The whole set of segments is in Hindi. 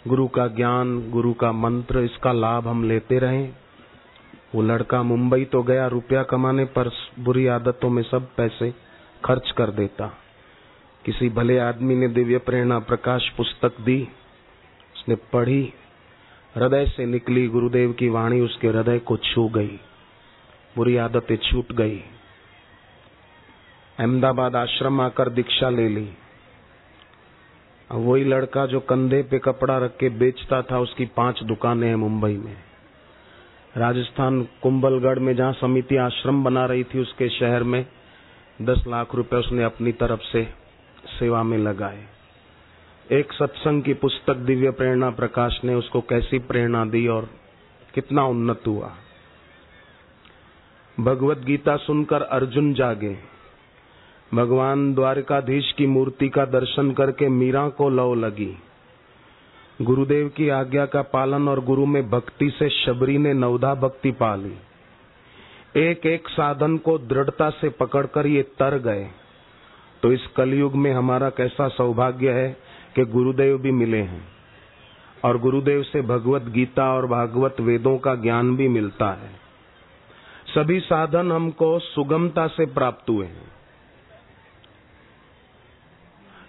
गुरु का ज्ञान, गुरु का मंत्र, इसका लाभ हम लेते रहें। वो लड़का मुंबई तो गया रुपया कमाने, पर बुरी आदतों में सब पैसे खर्च कर देता। किसी भले आदमी ने दिव्य प्रेरणा प्रकाश पुस्तक दी, उसने पढ़ी, हृदय से निकली गुरुदेव की वाणी, उसके हृदय को छू गई, बुरी आदतें छूट गई। अहमदाबाद आश्रम आकर दीक्षा ले ली। अब वही लड़का जो कंधे पे कपड़ा रख के बेचता था, उसकी 5 दुकानें हैं मुंबई में। राजस्थान कुंभलगढ़ में जहां समिति आश्रम बना रही थी, उसके शहर में 10 लाख रुपए उसने अपनी तरफ से सेवा में लगाए। एक सत्संग की पुस्तक दिव्य प्रेरणा प्रकाश ने उसको कैसी प्रेरणा दी और कितना उन्नत हुआ। भगवत गीता सुनकर अर्जुन जागे। भगवान द्वारकाधीश की मूर्ति का दर्शन करके मीरा को लौ लगी। गुरुदेव की आज्ञा का पालन और गुरु में भक्ति से शबरी ने नवधा भक्ति पा ली। एक एक साधन को दृढ़ता से पकड़कर ये तर गए। तो इस कलयुग में हमारा कैसा सौभाग्य है कि गुरुदेव भी मिले हैं और गुरुदेव से भगवत गीता और भागवत वेदों का ज्ञान भी मिलता है। सभी साधन हमको सुगमता से प्राप्त हुए हैं।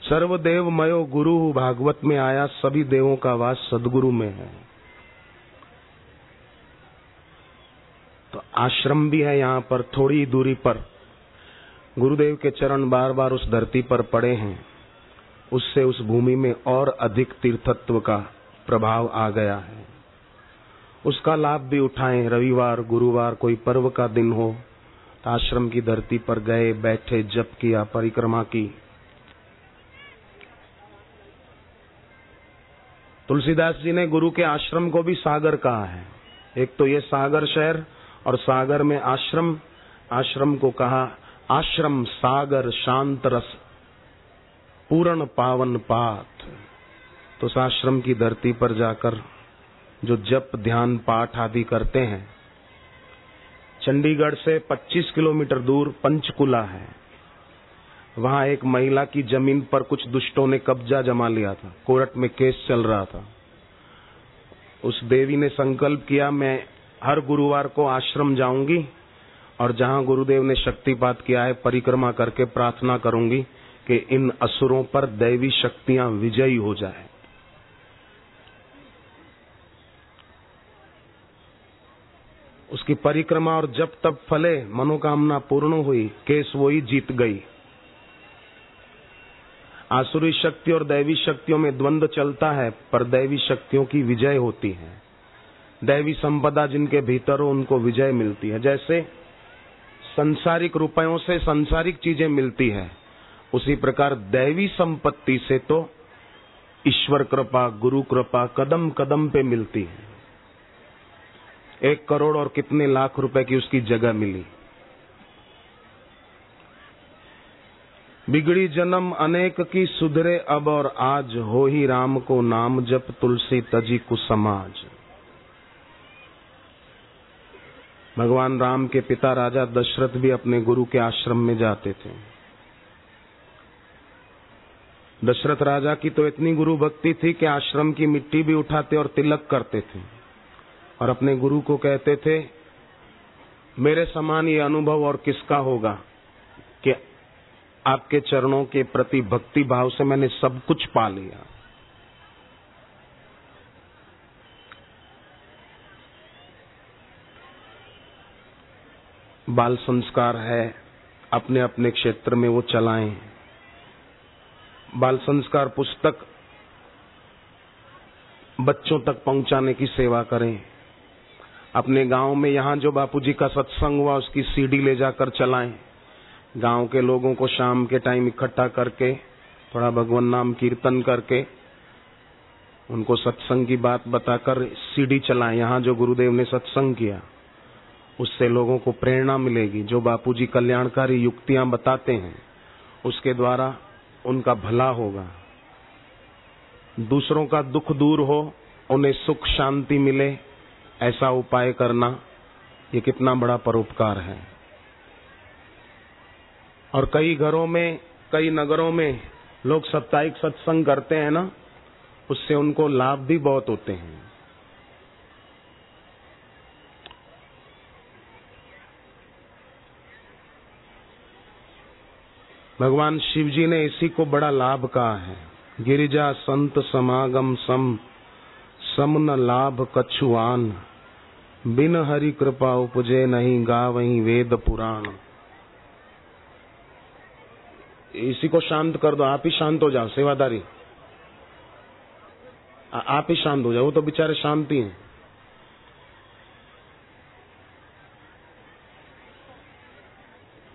सर्वदेव मयो गुरु भागवत में आया, सभी देवों का वास सदगुरु में है। तो आश्रम भी है यहाँ पर, थोड़ी दूरी पर। गुरुदेव के चरण बार बार उस धरती पर पड़े हैं, उससे उस भूमि में और अधिक तीर्थत्व का प्रभाव आ गया है। उसका लाभ भी उठाएं। रविवार, गुरुवार, कोई पर्व का दिन हो तो आश्रम की धरती पर गए, बैठे, जप किया, परिक्रमा की। तुलसीदास जी ने गुरु के आश्रम को भी सागर कहा है। एक तो ये सागर शहर और सागर में आश्रम। आश्रम को कहा आश्रम सागर शांत रस पूर्ण पावन पात। तो उस आश्रम की धरती पर जाकर जो जप ध्यान पाठ आदि करते हैं। चंडीगढ़ से 25 किलोमीटर दूर पंचकुला है। वहां एक महिला की जमीन पर कुछ दुष्टों ने कब्जा जमा लिया था, कोर्ट में केस चल रहा था। उस देवी ने संकल्प किया, मैं हर गुरुवार को आश्रम जाऊंगी और जहां गुरुदेव ने शक्तिपात किया है परिक्रमा करके प्रार्थना करूंगी कि इन असुरों पर दैवी शक्तियां विजयी हो जाए। उसकी परिक्रमा और जब तब फले, मनोकामना पूर्ण हुई, केस वही जीत गई। आसुरी शक्ति और दैवी शक्तियों में द्वंद्व चलता है, पर दैवी शक्तियों की विजय होती है। दैवी संपदा जिनके भीतर हो उनको विजय मिलती है। जैसे संसारिक रुपयों से संसारिक चीजें मिलती है, उसी प्रकार दैवी संपत्ति से तो ईश्वर कृपा, गुरु कृपा कदम कदम पे मिलती है। 1 करोड़ और कितने लाख रुपए की उसकी जगह मिली। बिगड़ी जन्म अनेक की सुधरे अब और आज, हो ही राम को नाम जप तुलसी तजी कुसमाज। भगवान राम के पिता राजा दशरथ भी अपने गुरु के आश्रम में जाते थे। दशरथ राजा की तो इतनी गुरु भक्ति थी कि आश्रम की मिट्टी भी उठाते और तिलक करते थे और अपने गुरु को कहते थे, मेरे समान ये अनुभव और किसका होगा कि आपके चरणों के प्रति भक्ति भाव से मैंने सब कुछ पा लिया। बाल संस्कार है, अपने अपने क्षेत्र में वो चलाएं। बाल संस्कार पुस्तक बच्चों तक पहुंचाने की सेवा करें। अपने गांव में यहाँ जो बापूजी का सत्संग हुआ उसकी सीडी ले जाकर चलाएं। गांव के लोगों को शाम के टाइम इकट्ठा करके थोड़ा भगवान नाम कीर्तन करके उनको सत्संग की बात बताकर सीडी चलाएं। यहाँ जो गुरुदेव ने सत्संग किया उससे लोगों को प्रेरणा मिलेगी। जो बापूजी कल्याणकारी युक्तियां बताते हैं उसके द्वारा उनका भला होगा। दूसरों का दुख दूर हो, उन्हें सुख शांति मिले, ऐसा उपाय करना ये कितना बड़ा परोपकार है। और कई घरों में, कई नगरों में लोग साप्ताहिक सत्संग करते हैं ना, उससे उनको लाभ भी बहुत होते हैं। भगवान शिव जी ने इसी को बड़ा लाभ कहा है। गिरिजा संत समागम सम सम न लाभ कछुआन, बिन हरि कृपा उपजे नहीं गावहीं वेद पुराण। इसी को शांत कर दो, आप ही शांत हो जाओ सेवादारी, आप ही शांत हो जाओ, वो तो बेचारे शांति हैं।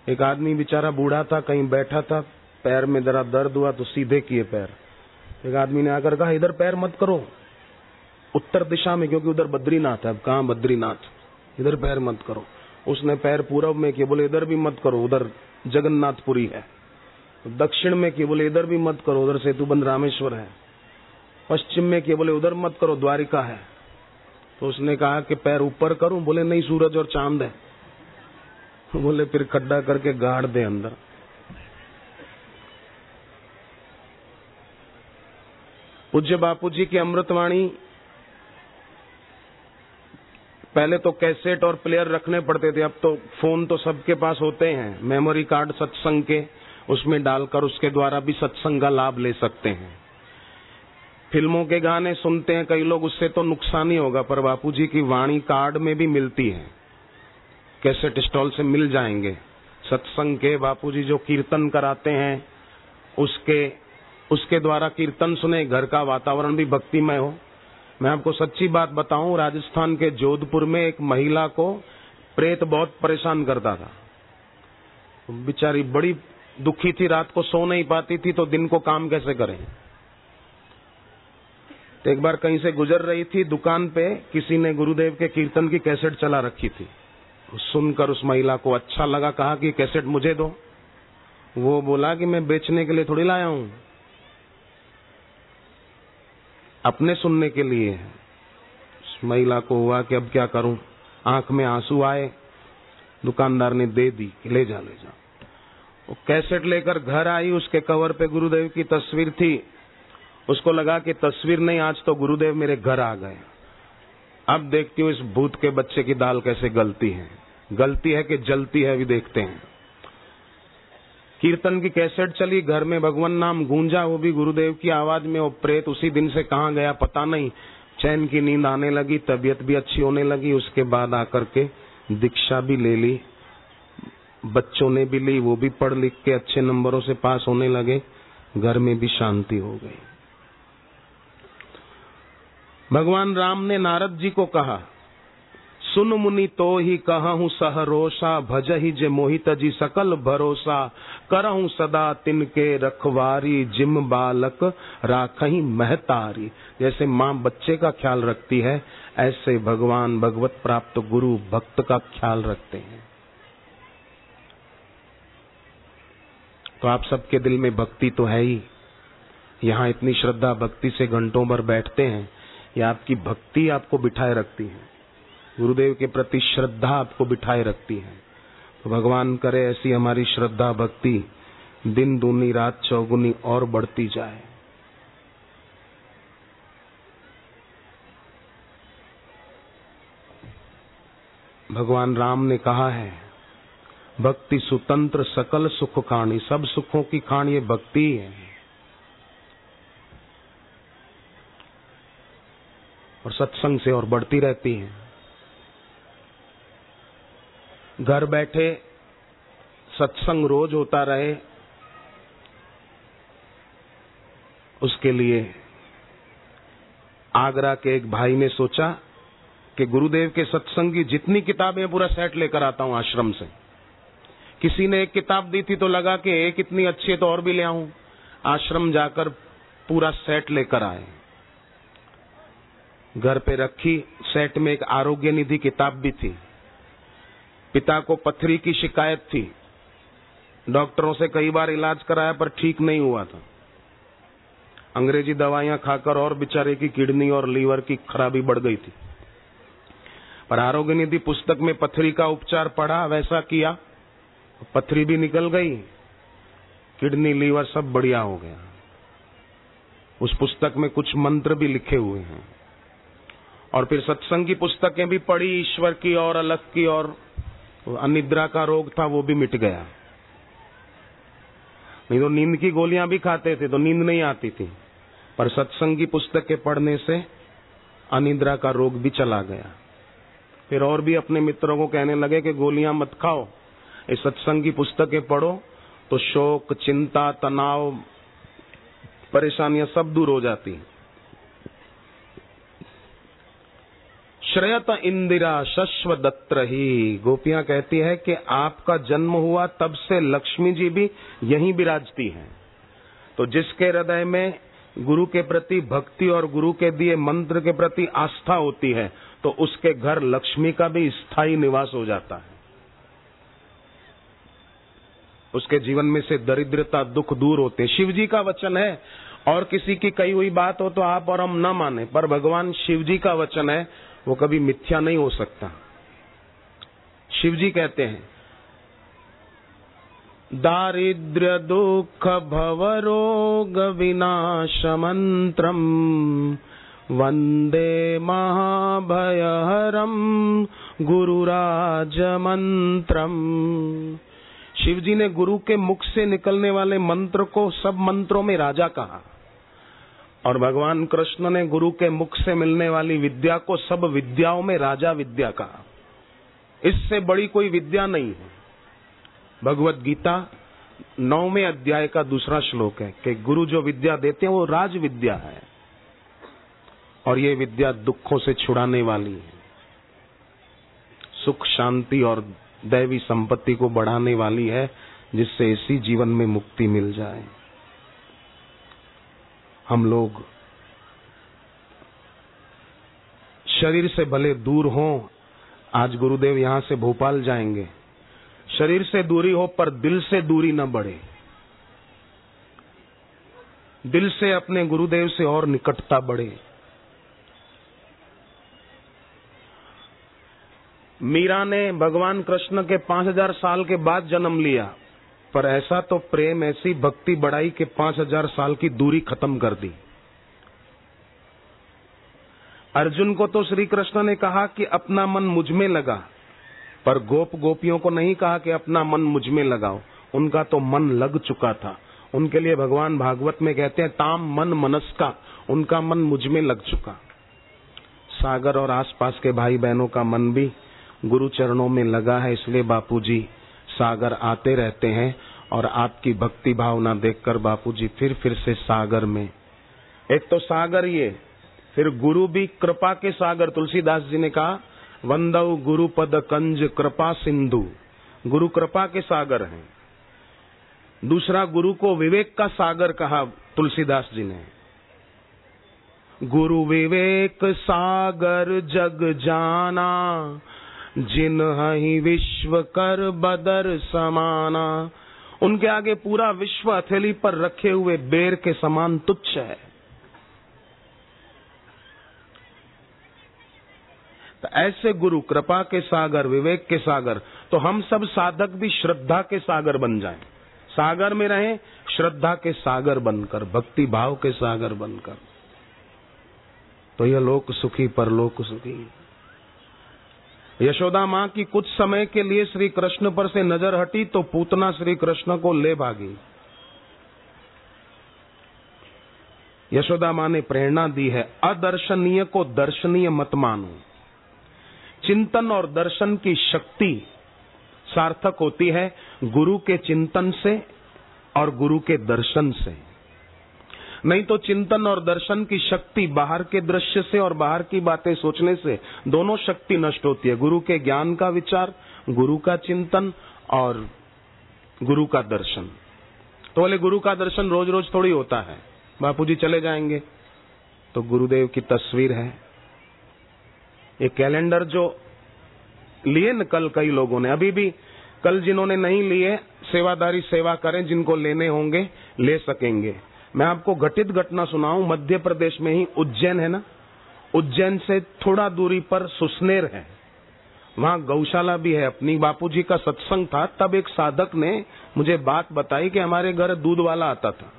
एक आदमी बेचारा बूढ़ा था, कहीं बैठा था, पैर में जरा दर्द हुआ तो सीधे किए पैर। एक आदमी ने आकर कहा इधर पैर मत करो, उत्तर दिशा में, क्योंकि उधर बद्रीनाथ है। अब कहाँ बद्रीनाथ, इधर पैर मत करो। उसने पैर पूरब में किए, बोले इधर भी मत करो, उधर जगन्नाथपुरी है। दक्षिण में किए, बोले इधर भी मत करो, उधर सेतुबंध रामेश्वर है। पश्चिम में किए, बोले उधर मत करो, द्वारिका है। तो उसने कहा कि पैर ऊपर करूं, बोले नहीं सूरज और चांद है। बोले फिर खड्डा करके गाड़ दे अंदर। पूज्य बापू जी की अमृतवाणी, पहले तो कैसेट और प्लेयर रखने पड़ते थे, अब तो फोन तो सबके पास होते हैं, मेमोरी कार्ड सत्संग के, उसमें डालकर उसके द्वारा भी सत्संग का लाभ ले सकते हैं। फिल्मों के गाने सुनते हैं कई लोग, उससे तो नुकसान ही होगा, पर बापू जी की वाणी कार्ड में भी मिलती है, कैसेट स्टॉल से मिल जाएंगे। सत्संग के बापू जी जो कीर्तन कराते हैं, उसके द्वारा कीर्तन सुने, घर का वातावरण भी भक्तिमय हो। मैं आपको सच्ची बात बताऊं, राजस्थान के जोधपुर में एक महिला को प्रेत बहुत परेशान करता था। बेचारी बड़ी दुखी थी, रात को सो नहीं पाती थी, तो दिन को काम कैसे करें। तो एक बार कहीं से गुजर रही थी, दुकान पे किसी ने गुरुदेव के कीर्तन की कैसेट चला रखी थी। सुनकर उस महिला को अच्छा लगा, कहा कि कैसेट मुझे दो। वो बोला कि मैं बेचने के लिए थोड़ी लाया हूं, अपने सुनने के लिए। उस महिला को हुआ कि अब क्या करूं, आंख में आंसू आए, दुकानदार ने दे दी, ले जा। वो कैसेट लेकर घर आई, उसके कवर पे गुरुदेव की तस्वीर थी। उसको लगा कि तस्वीर नहीं, आज तो गुरुदेव मेरे घर आ गए। अब देखती हूँ इस भूत के बच्चे की दाल कैसे गलती है, गलती है कि जलती है, अभी देखते हैं। कीर्तन की कैसेट चली, घर में भगवान नाम गूंजा, वो भी गुरुदेव की आवाज में। वो प्रेत उसी दिन से कहाँ गया पता नहीं। चैन की नींद आने लगी, तबीयत भी अच्छी होने लगी। उसके बाद आकर के दीक्षा भी ले ली, बच्चों ने भी ली, वो भी पढ़ लिख के अच्छे नंबरों से पास होने लगे, घर में भी शांति हो गई। भगवान राम ने नारद जी को कहा, सुन मुनि तो ही कहूँ सहरोषा, भजहि जे मोहित जी सकल भरोसा, करहूँ सदा तिनके रखवारी, जिम बालक राखहीं महतारी। जैसे माँ बच्चे का ख्याल रखती है, ऐसे भगवान भगवत प्राप्त गुरु भक्त का ख्याल रखते हैं। तो आप सबके दिल में भक्ति तो है ही, यहाँ इतनी श्रद्धा भक्ति से घंटों भर बैठते हैं, ये आपकी भक्ति आपको बिठाए रखती है, गुरुदेव के प्रति श्रद्धा आपको बिठाए रखती है। तो भगवान करे ऐसी हमारी श्रद्धा भक्ति दिन दूनी रात चौगुनी और बढ़ती जाए। भगवान राम ने कहा है, भक्ति सुतंत्र सकल सुख खानी, सब सुखों की खान ये भक्ति है। और सत्संग से और बढ़ती रहती है। घर बैठे सत्संग रोज होता रहे, उसके लिए आगरा के एक भाई ने सोचा कि गुरुदेव के सत्संग की जितनी किताबें पूरा सेट लेकर आता हूं आश्रम से। किसी ने एक किताब दी थी तो लगा कि एक इतनी अच्छी है तो और भी ले आऊं। आश्रम जाकर पूरा सेट लेकर आए, घर पे रखी। सेट में एक आरोग्य निधि किताब भी थी। पिता को पथरी की शिकायत थी, डॉक्टरों से कई बार इलाज कराया पर ठीक नहीं हुआ था। अंग्रेजी दवाइयां खाकर और बेचारे की किडनी और लीवर की खराबी बढ़ गई थी। पर आरोग्य निधि पुस्तक में पथरी का उपचार पढ़ा, वैसा किया, पथरी भी निकल गई, किडनी लीवर सब बढ़िया हो गया। उस पुस्तक में कुछ मंत्र भी लिखे हुए हैं। और फिर सत्संग की पुस्तकें भी पढ़ी, ईश्वर की और अलग की, और अनिद्रा का रोग था वो भी मिट गया। नहीं तो नींद की गोलियां भी खाते थे तो नींद नहीं आती थी, पर सत्संग की पुस्तकें पढ़ने से अनिद्रा का रोग भी चला गया। फिर और भी अपने मित्रों को कहने लगे कि गोलियां मत खाओ, इस सत्संग की पुस्तकें पढ़ो तो शोक, चिंता, तनाव, परेशानियां सब दूर हो जाती। श्रेयत इंदिरा शश्व दत्र ही, गोपियां कहती है कि आपका जन्म हुआ तब से लक्ष्मी जी भी यहीं विराजती हैं। तो जिसके हृदय में गुरु के प्रति भक्ति और गुरु के दिए मंत्र के प्रति आस्था होती है तो उसके घर लक्ष्मी का भी स्थायी निवास हो जाता है। उसके जीवन में से दरिद्रता, दुख दूर होते। शिव जी का वचन है, और किसी की कही हुई बात हो तो आप और हम न माने, पर भगवान शिव जी का वचन है, वो कभी मिथ्या नहीं हो सकता। शिव जी कहते हैं, दारिद्र्य दुख भव रोग विनाश मंत्रम वंदे महाभयहरम गुरुराज मंत्रम। शिव जी ने गुरु के मुख से निकलने वाले मंत्र को सब मंत्रों में राजा कहा, और भगवान कृष्ण ने गुरु के मुख से मिलने वाली विद्या को सब विद्याओं में राजा विद्या कहा। इससे बड़ी कोई विद्या नहीं है। भगवत गीता 9वें अध्याय का 2 श्लोक है कि गुरु जो विद्या देते हैं वो राज विद्या है, और ये विद्या दुखों से छुड़ाने वाली है, सुख, शांति और दैवी संपत्ति को बढ़ाने वाली है, जिससे इसी जीवन में मुक्ति मिल जाए। हम लोग शरीर से भले दूर हों, आज गुरुदेव यहां से भोपाल जाएंगे, शरीर से दूरी हो पर दिल से दूरी न बढ़े। दिल से अपने गुरुदेव से और निकटता बढ़े। मीरा ने भगवान कृष्ण के 5000 साल के बाद जन्म लिया, पर ऐसा तो प्रेम, ऐसी भक्ति बढ़ाई कि 5000 साल की दूरी खत्म कर दी। अर्जुन को तो श्री कृष्ण ने कहा कि अपना मन मुझ में लगा, पर गोपियों को नहीं कहा कि अपना मन मुझ में लगाओ, उनका तो मन लग चुका था। उनके लिए भगवान भागवत में कहते हैं, ताम मन मनस्का, उनका मन मुझ में लग चुका। सागर और आसपास के भाई बहनों का मन भी गुरु चरणों में लगा है, इसलिए बापूजी सागर आते रहते हैं, और आपकी भक्ति भावना देखकर बापूजी फिर से सागर में। एक तो सागर ये, फिर गुरु भी कृपा के सागर। तुलसीदास जी ने कहा, वंदौ गुरु पद कंज कृपा सिंधु, गुरु कृपा के सागर हैं। दूसरा, गुरु को विवेक का सागर कहा तुलसीदास जी ने। गुरु विवेक सागर जग जाना, जिन्हि विश्व कर बदर समाना। उनके आगे पूरा विश्व हथेली पर रखे हुए बेर के समान तुच्छ है। तो ऐसे गुरु कृपा के सागर, विवेक के सागर, तो हम सब साधक भी श्रद्धा के सागर बन जाएं। सागर में रहें, श्रद्धा के सागर बनकर, भक्ति भाव के सागर बनकर, तो यह लोक सुखी परलोक सुखी। यशोदा माँ की कुछ समय के लिए श्री कृष्ण पर से नजर हटी तो पूतना श्री कृष्ण को ले भागी। यशोदा माँ ने प्रेरणा दी है, अदर्शनीय को दर्शनीय मत मानो। चिंतन और दर्शन की शक्ति सार्थक होती है गुरु के चिंतन से और गुरु के दर्शन से। नहीं तो चिंतन और दर्शन की शक्ति बाहर के दृश्य से और बाहर की बातें सोचने से दोनों शक्ति नष्ट होती है। गुरु के ज्ञान का विचार, गुरु का चिंतन और गुरु का दर्शन। तो बोले गुरु का दर्शन रोज रोज थोड़ी होता है, बापूजी चले जाएंगे तो गुरुदेव की तस्वीर है। ये कैलेंडर जो लिए न कल कई लोगों ने, अभी भी कल जिन्होंने नहीं लिए सेवादारी सेवा करें, जिनको लेने होंगे ले सकेंगे। मैं आपको घटित घटना सुनाऊं। मध्य प्रदेश में ही उज्जैन है ना, उज्जैन से थोड़ा दूरी पर सुसनेर है, वहां गौशाला भी है अपनी। बापूजी का सत्संग था, तब एक साधक ने मुझे बात बताई कि हमारे घर दूध वाला आता था।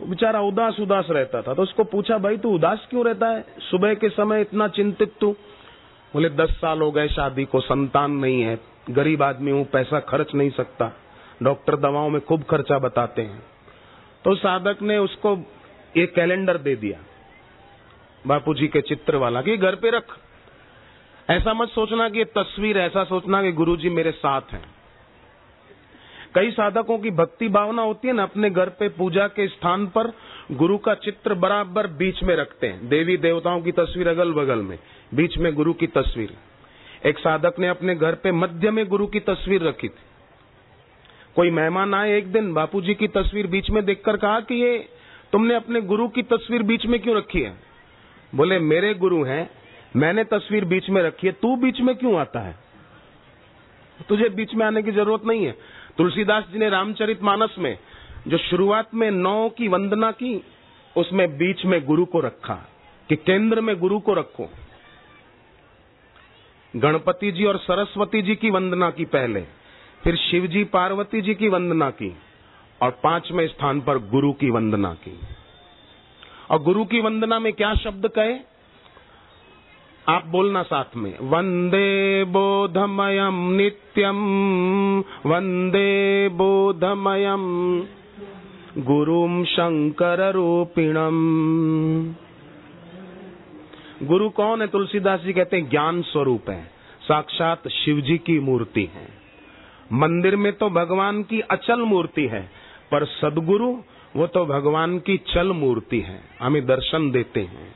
वो बेचारा उदास उदास रहता था। तो उसको पूछा, भाई तू उदास क्यों रहता है, सुबह के समय इतना चिंतित तू? बोले 10 साल हो गए शादी को, संतान नहीं है, गरीब आदमी हूं, पैसा खर्च नहीं सकता, डॉक्टर दवाओं में खूब खर्चा बताते हैं। तो साधक ने उसको एक कैलेंडर दे दिया बापूजी के चित्र वाला कि घर पे रख। ऐसा मत सोचना कि ये तस्वीर, ऐसा सोचना कि गुरुजी मेरे साथ हैं। कई साधकों की भक्ति भावना होती है ना, अपने घर पे पूजा के स्थान पर गुरु का चित्र बराबर बीच में रखते हैं, देवी देवताओं की तस्वीर अगल बगल में, बीच में गुरु की तस्वीर। एक साधक ने अपने घर पे मध्य में गुरु की तस्वीर रखी थी। कोई मेहमान आए एक दिन, बापूजी की तस्वीर बीच में देखकर कहा कि ये तुमने अपने गुरु की तस्वीर बीच में क्यों रखी है? बोले मेरे गुरु हैं, मैंने तस्वीर बीच में रखी है, तू बीच में क्यों आता है? तुझे बीच में आने की जरूरत नहीं है। तुलसीदास जी ने रामचरितमानस में जो शुरुआत में 9 की वंदना की, उसमें बीच में गुरु को रखा कि केंद्र में गुरु को रखो। गणपति जी और सरस्वती जी की वंदना की पहले, फिर शिव जी पार्वती जी की वंदना की, और 5वें स्थान पर गुरु की वंदना की। और गुरु की वंदना में क्या शब्द कहे? आप बोलना साथ में, वंदे बोधमयम नित्यम, वंदे बोधमयम गुरुम शंकर रूपिणम। गुरु कौन है? तुलसीदास जी कहते हैं ज्ञान स्वरूप है, साक्षात शिव जी की मूर्ति है। मंदिर में तो भगवान की अचल मूर्ति है, पर सदगुरु वो तो भगवान की चल मूर्ति है, हमें दर्शन देते हैं,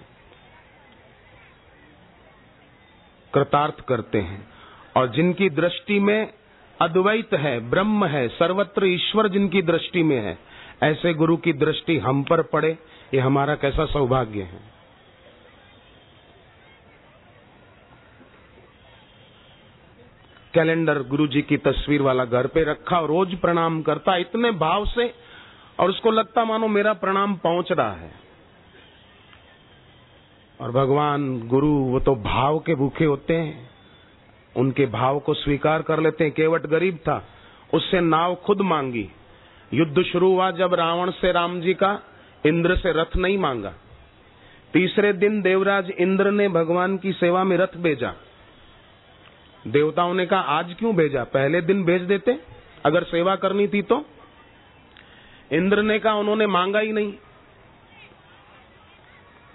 कृतार्थ करते हैं। और जिनकी दृष्टि में अद्वैत है, ब्रह्म है, सर्वत्र ईश्वर जिनकी दृष्टि में है, ऐसे गुरु की दृष्टि हम पर पड़े, ये हमारा कैसा सौभाग्य है। कैलेंडर गुरु जी की तस्वीर वाला घर पे रखा और रोज प्रणाम करता इतने भाव से, और उसको लगता मानो मेरा प्रणाम पहुंच रहा है। और भगवान गुरु वो तो भाव के भूखे होते हैं, उनके भाव को स्वीकार कर लेते हैं। केवट गरीब था, उससे नाव खुद मांगी। युद्ध शुरू हुआ जब रावण से राम जी का, इंद्र से रथ नहीं मांगा। तीसरे दिन देवराज इंद्र ने भगवान की सेवा में रथ भेजा। देवताओं ने कहा आज क्यों भेजा, पहले दिन भेज देते अगर सेवा करनी थी तो। इंद्र ने कहा उन्होंने मांगा ही नहीं।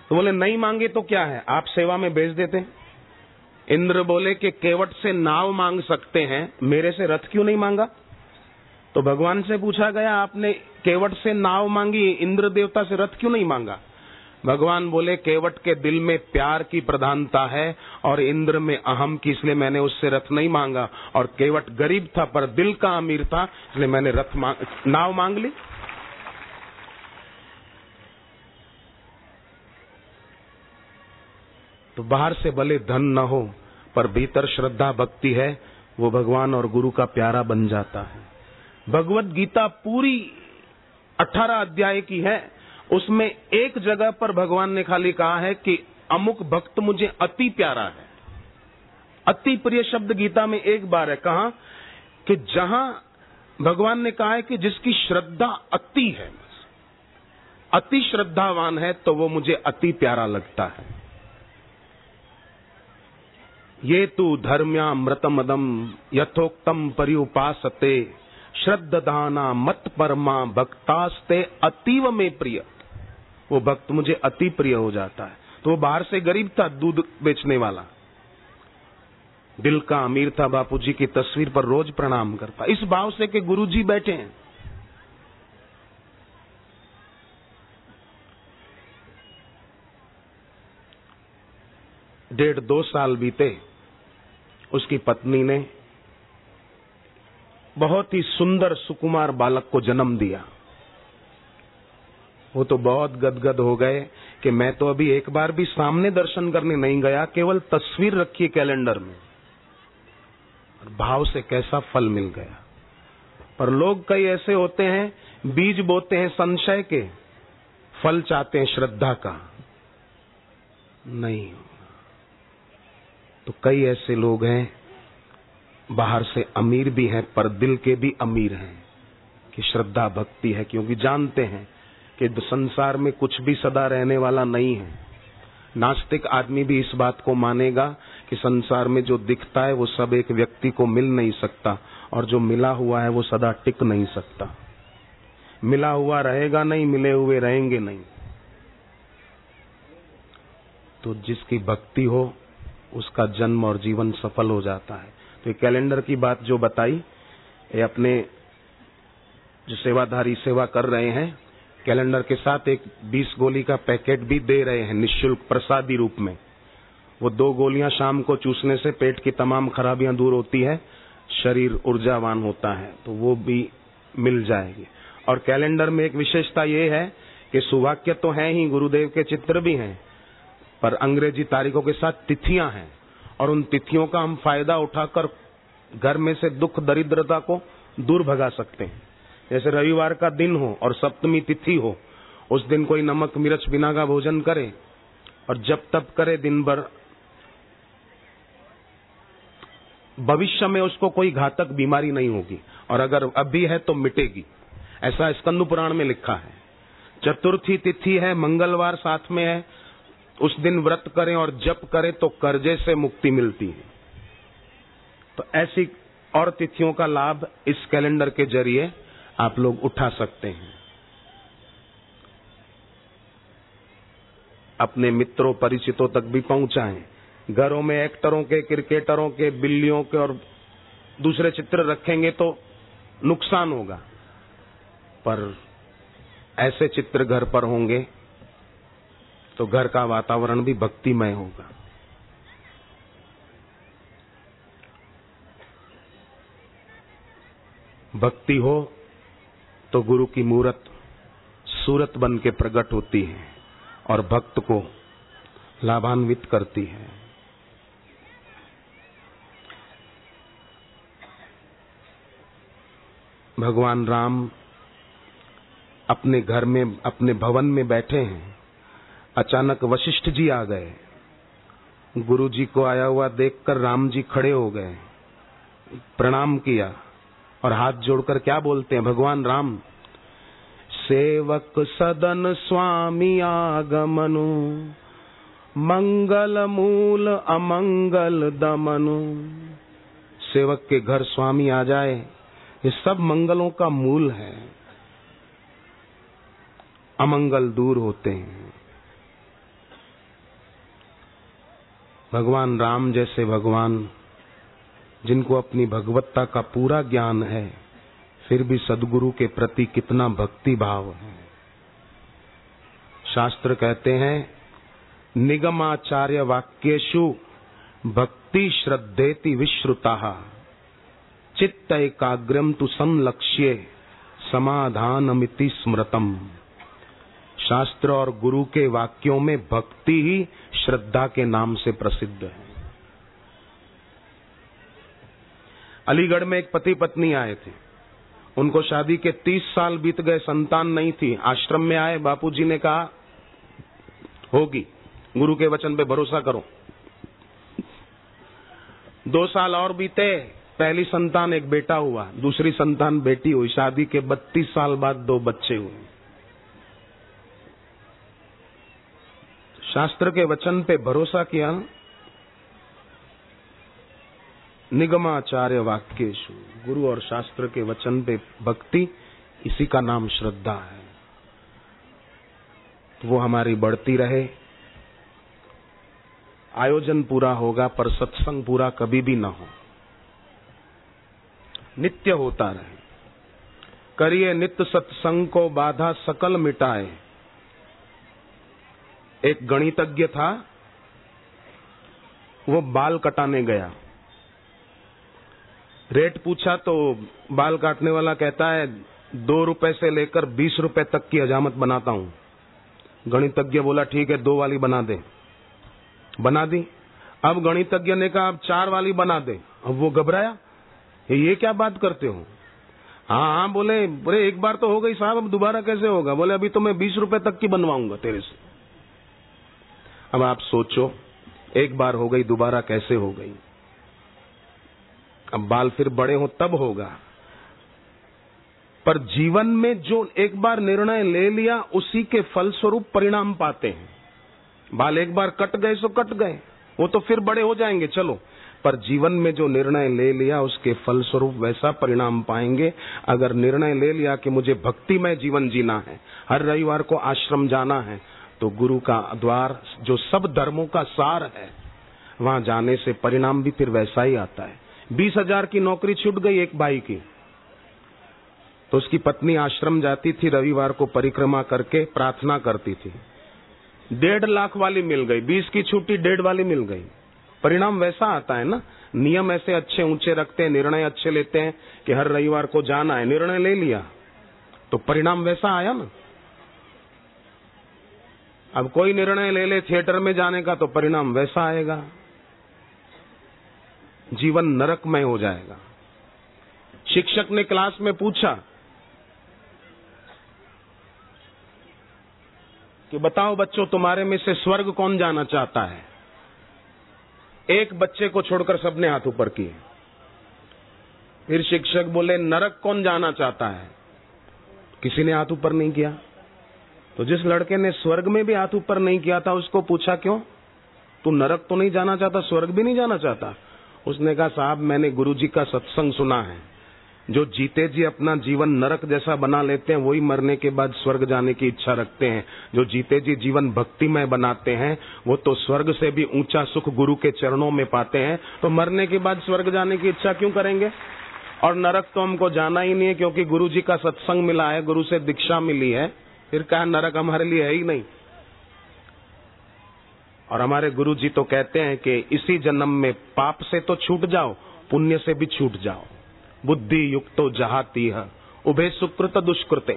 तो बोले नहीं मांगे तो क्या है, आप सेवा में भेज देते। इंद्र बोले कि केवट से नाव मांग सकते हैं, मेरे से रथ क्यों नहीं मांगा? तो भगवान से पूछा गया आपने केवट से नाव मांगी, इंद्र देवता से रथ क्यों नहीं मांगा? भगवान बोले केवट के दिल में प्यार की प्रधानता है और इंद्र में अहम की, इसलिए मैंने उससे रथ नहीं मांगा। और केवट गरीब था पर दिल का अमीर था, इसलिए मैंने नाव मांग ली। तो बाहर से भले धन न हो, पर भीतर श्रद्धा भक्ति है, वो भगवान और गुरु का प्यारा बन जाता है। भगवत गीता पूरी 18 अध्याय की है, उसमें एक जगह पर भगवान ने खाली कहा है कि अमुक भक्त मुझे अति प्यारा है। अति प्रिय शब्द गीता में एक बार है, कहा कि जहां भगवान ने कहा है कि जिसकी श्रद्धा अति है, अति श्रद्धावान है, तो वो मुझे अति प्यारा लगता है। ये तु धर्म्यामृतमदम यथोक्तम पर्युपासते श्रद्धाना मत परमा भक्तास्ते अतीव में प्रिय। वो भक्त मुझे अति प्रिय हो जाता है। तो वो बाहर से गरीब था, दूध बेचने वाला, दिल का अमीर था, बापूजी की तस्वीर पर रोज प्रणाम करता, इस भाव से कि गुरुजी बैठे हैं। डेढ़ 2 साल बीते, उसकी पत्नी ने बहुत ही सुंदर सुकुमार बालक को जन्म दिया। वो तो बहुत गदगद हो गए कि मैं तो अभी एक बार भी सामने दर्शन करने नहीं गया, केवल तस्वीर रखी कैलेंडर में, और भाव से कैसा फल मिल गया। पर लोग कई ऐसे होते हैं, बीज बोते हैं संशय के, फल चाहते हैं श्रद्धा का। नहीं, तो कई ऐसे लोग हैं बाहर से अमीर भी हैं पर दिल के भी अमीर हैं कि श्रद्धा भक्ति है, क्योंकि जानते हैं कि संसार में कुछ भी सदा रहने वाला नहीं है। नास्तिक आदमी भी इस बात को मानेगा कि संसार में जो दिखता है वो सब एक व्यक्ति को मिल नहीं सकता, और जो मिला हुआ है वो सदा टिक नहीं सकता। मिला हुआ रहेगा नहीं, मिले हुए रहेंगे नहीं। तो जिसकी भक्ति हो उसका जन्म और जीवन सफल हो जाता है। तो ये कैलेंडर की बात जो बताई, ये अपने जो सेवाधारी सेवा कर रहे हैं, कैलेंडर के साथ एक 20 गोली का पैकेट भी दे रहे हैं निःशुल्क प्रसादी रूप में। वो 2 गोलियां शाम को चूसने से पेट की तमाम खराबियां दूर होती है, शरीर ऊर्जावान होता है, तो वो भी मिल जाएगी। और कैलेंडर में एक विशेषता ये है कि सुवाक्य तो है ही, गुरुदेव के चित्र भी हैं, पर अंग्रेजी तारीखों के साथ तिथियां हैं, और उन तिथियों का हम फायदा उठाकर घर में से दुख दरिद्रता को दूर भगा सकते हैं। जैसे रविवार का दिन हो और सप्तमी तिथि हो, उस दिन कोई नमक मिर्च बिना का भोजन करे और जब तब करे दिन भर, भविष्य में उसको कोई घातक बीमारी नहीं होगी, और अगर अभी है तो मिटेगी। ऐसा स्कंद पुराण में लिखा है। चतुर्थी तिथि है, मंगलवार साथ में है, उस दिन व्रत करें और जप करें तो कर्जे से मुक्ति मिलती है। तो ऐसी और तिथियों का लाभ इस कैलेंडर के जरिए आप लोग उठा सकते हैं। अपने मित्रों परिचितों तक भी पहुंचाएं। घरों में एक्टरों के, क्रिकेटरों के, बिल्लियों के और दूसरे चित्र रखेंगे तो नुकसान होगा, पर ऐसे चित्र घर पर होंगे तो घर का वातावरण भी भक्तिमय होगा। भक्ति हो तो गुरु की मूरत सूरत बन के प्रकट होती है और भक्त को लाभान्वित करती है। भगवान राम अपने घर में, अपने भवन में बैठे हैं, अचानक वशिष्ठ जी आ गए। गुरु जी को आया हुआ देखकर राम जी खड़े हो गए, प्रणाम किया और हाथ जोड़कर क्या बोलते हैं भगवान राम, सेवक सदन स्वामी आगमनु, मंगल मूल अमंगल दमनु। सेवक के घर स्वामी आ जाए, ये सब मंगलों का मूल है, अमंगल दूर होते हैं। भगवान राम जैसे भगवान, जिनको अपनी भगवत्ता का पूरा ज्ञान है, फिर भी सद्गुरु के प्रति कितना भक्ति भाव है। शास्त्र कहते हैं, निगमाचार्य वाक्येषु भक्ति श्रद्धेति विश्रुताः, चित्त एकाग्रम तु संलक्ष्ये समाधानमिति स्मृतम। शास्त्र और गुरु के वाक्यों में भक्ति ही श्रद्धा के नाम से प्रसिद्ध है। अलीगढ़ में एक पति पत्नी आए थे, उनको शादी के 30 साल बीत गए, संतान नहीं थी। आश्रम में आए, बापूजी ने कहा होगी, गुरु के वचन पे भरोसा करो। 2 साल और बीते, पहली संतान एक बेटा हुआ, दूसरी संतान बेटी हुई। शादी के 32 साल बाद 2 बच्चे हुए। शास्त्र के वचन पे भरोसा किया। निगमाचार्य वाक्येषु, गुरु और शास्त्र के वचन पे भक्ति, इसी का नाम श्रद्धा है। तो वो हमारी बढ़ती रहे। आयोजन पूरा होगा पर सत्संग पूरा कभी भी ना हो, नित्य होता रहे। करिए नित्य सत्संग को बाधा सकल मिटाए। एक गणितज्ञ था, वो बाल कटाने गया। रेट पूछा तो बाल काटने वाला कहता है 2 रुपए से लेकर 20 रुपए तक की हजामत बनाता हूं। गणितज्ञ बोला ठीक है 2 वाली बना दे। बना दी। अब गणितज्ञ ने कहा अब 4 वाली बना दे। अब वो घबराया, ये क्या बात करते हो? हाँ बोले एक बार तो हो गई साहब, अब दोबारा कैसे होगा? बोले अभी तो मैं 20 रुपए तक की बनवाऊंगा तेरे से। अब आप सोचो, एक बार हो गई, दोबारा कैसे हो गई? अब बाल फिर बड़े हो तब होगा। पर जीवन में जो एक बार निर्णय ले लिया उसी के फलस्वरूप परिणाम पाते हैं। बाल एक बार कट गए सो कट गए, वो तो फिर बड़े हो जाएंगे, चलो, पर जीवन में जो निर्णय ले लिया उसके फलस्वरूप वैसा परिणाम पाएंगे। अगर निर्णय ले लिया कि मुझे भक्तिमय जीवन जीना है, हर रविवार को आश्रम जाना है, तो गुरु का द्वार जो सब धर्मों का सार है, वहां जाने से परिणाम भी फिर वैसा ही आता है। 20,000 की नौकरी छूट गई एक भाई की, तो उसकी पत्नी आश्रम जाती थी, रविवार को परिक्रमा करके प्रार्थना करती थी, 1.5 लाख वाली मिल गई, 20 की छुट्टी 1.5 वाली मिल गई। परिणाम वैसा आता है ना। नियम ऐसे अच्छे ऊंचे रखते हैं, निर्णय अच्छे लेते हैं कि हर रविवार को जाना है, निर्णय ले लिया तो परिणाम वैसा आया ना। अब कोई निर्णय ले ले थिएटर में जाने का तो परिणाम वैसा आएगा, जीवन नरकमय हो जाएगा। शिक्षक ने क्लास में पूछा कि बताओ बच्चों, तुम्हारे में से स्वर्ग कौन जाना चाहता है? एक बच्चे को छोड़कर सबने हाथ ऊपर किए। फिर शिक्षक बोले नरक कौन जाना चाहता है? किसी ने हाथ ऊपर नहीं किया। तो जिस लड़के ने स्वर्ग में भी हाथ ऊपर नहीं किया था उसको पूछा क्यों, तू नरक तो नहीं जाना चाहता, स्वर्ग भी नहीं जाना चाहता? उसने कहा साहब, मैंने गुरुजी का सत्संग सुना है, जो जीते जी अपना जीवन नरक जैसा बना लेते हैं वही मरने के बाद स्वर्ग जाने की इच्छा रखते हैं। जो जीते जी जीवन भक्तिमय बनाते हैं वो तो स्वर्ग से भी ऊंचा सुख गुरु के चरणों में पाते हैं, तो मरने के बाद स्वर्ग जाने की इच्छा क्यों करेंगे? और नरक तो हमको जाना ही नहीं है, क्योंकि गुरु जी का सत्संग मिला है, गुरु से दीक्षा मिली है, फिर कहा नरक हमारे लिए है ही नहीं। और हमारे गुरु जी तो कहते हैं कि इसी जन्म में पाप से तो छूट जाओ, पुण्य से भी छूट जाओ। बुद्धि युक्तो जहाती है उभे सुकृत दुष्कृते।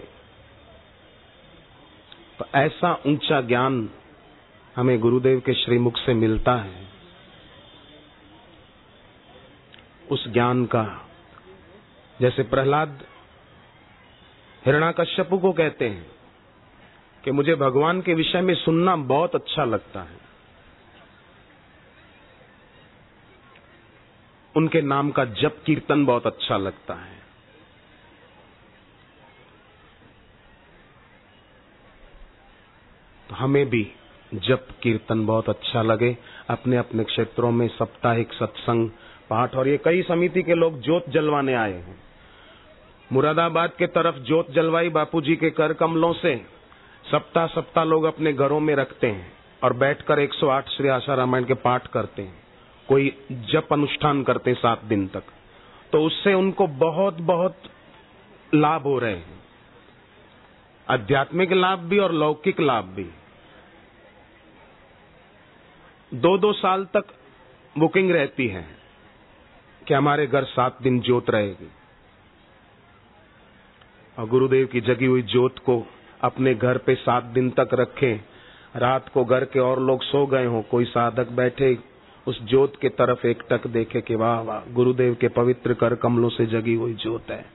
तो ऐसा ऊंचा ज्ञान हमें गुरुदेव के श्रीमुख से मिलता है। उस ज्ञान का, जैसे प्रहलाद हिरण्याकश्यपु को कहते हैं कि मुझे भगवान के विषय में सुनना बहुत अच्छा लगता है, उनके नाम का जप कीर्तन बहुत अच्छा लगता है। तो हमें भी जप कीर्तन बहुत अच्छा लगे। अपने अपने क्षेत्रों में साप्ताहिक सत्संग पाठ, और ये कई समिति के लोग ज्योत जलवाने आए हैं। मुरादाबाद के तरफ ज्योत जलवाई बापूजी के कर कमलों से सप्ताह लोग अपने घरों में रखते हैं और बैठकर 108 श्री आशा रामायण के पाठ करते हैं, कोई जप अनुष्ठान करते हैं 7 दिन तक। तो उससे उनको बहुत बहुत लाभ हो रहे हैं, आध्यात्मिक लाभ भी और लौकिक लाभ भी। 2-2 साल तक बुकिंग रहती है कि हमारे घर 7 दिन ज्योत रहेगी, और गुरुदेव की जगी हुई ज्योत को अपने घर पे 7 दिन तक रखें। रात को घर के और लोग सो गए हों, कोई साधक बैठे उस ज्योत के तरफ एकटक देखे कि वाह वाह, गुरुदेव के पवित्र कर कमलों से जगी हुई ज्योत है।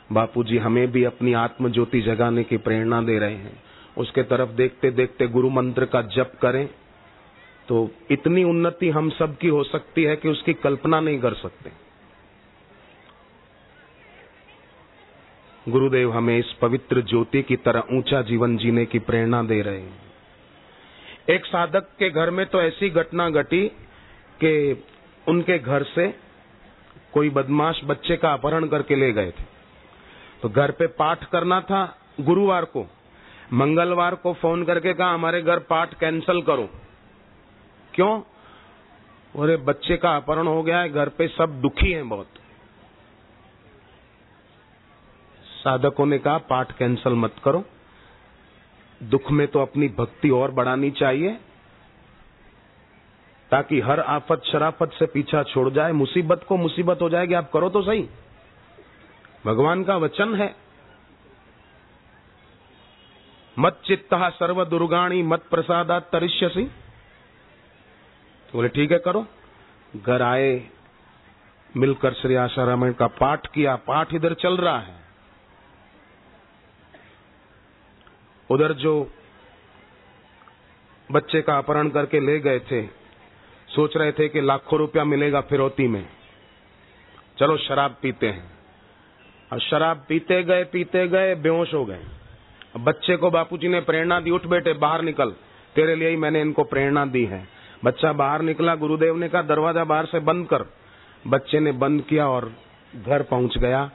बापूजी हमें भी अपनी आत्म ज्योति जगाने की प्रेरणा दे रहे हैं। उसके तरफ देखते देखते गुरु मंत्र का जप करें तो इतनी उन्नति हम सब की हो सकती है कि उसकी कल्पना नहीं कर सकते। गुरुदेव हमें इस पवित्र ज्योति की तरह ऊंचा जीवन जीने की प्रेरणा दे रहे हैं। एक साधक के घर में तो ऐसी घटना घटी कि उनके घर से कोई बदमाश बच्चे का अपहरण करके ले गए थे। तो घर पे पाठ करना था गुरुवार को, मंगलवार को फोन करके कहा हमारे घर पाठ कैंसिल करो। क्यों? अरे बच्चे का अपहरण हो गया है, घर पे सब दुखी हैं बहुत। साधकों ने कहा पाठ कैंसिल मत करो, दुख में तो अपनी भक्ति और बढ़ानी चाहिए ताकि हर आफत शराफत से पीछा छोड़ जाए। मुसीबत को मुसीबत हो जाएगी, आप करो तो सही, भगवान का वचन है। मत चित्तः सर्व दुर्गाणी मत प्रसादात् तरिष्यसि। बोले ठीक है करो। घर आए, मिलकर श्री आशा रामायण का पाठ किया। पाठ इधर चल रहा है, उधर जो बच्चे का अपहरण करके ले गए थे सोच रहे थे कि लाखों रुपया मिलेगा फिरौती में, चलो शराब पीते हैं। और शराब पीते गए बेहोश हो गए। बच्चे को बापूजी ने प्रेरणा दी, उठ बेटे बाहर निकल, तेरे लिए ही मैंने इनको प्रेरणा दी है। बच्चा बाहर निकला, गुरुदेव ने कहा दरवाजा बाहर से बंद कर। बच्चे ने बंद किया और घर पहुंच गया।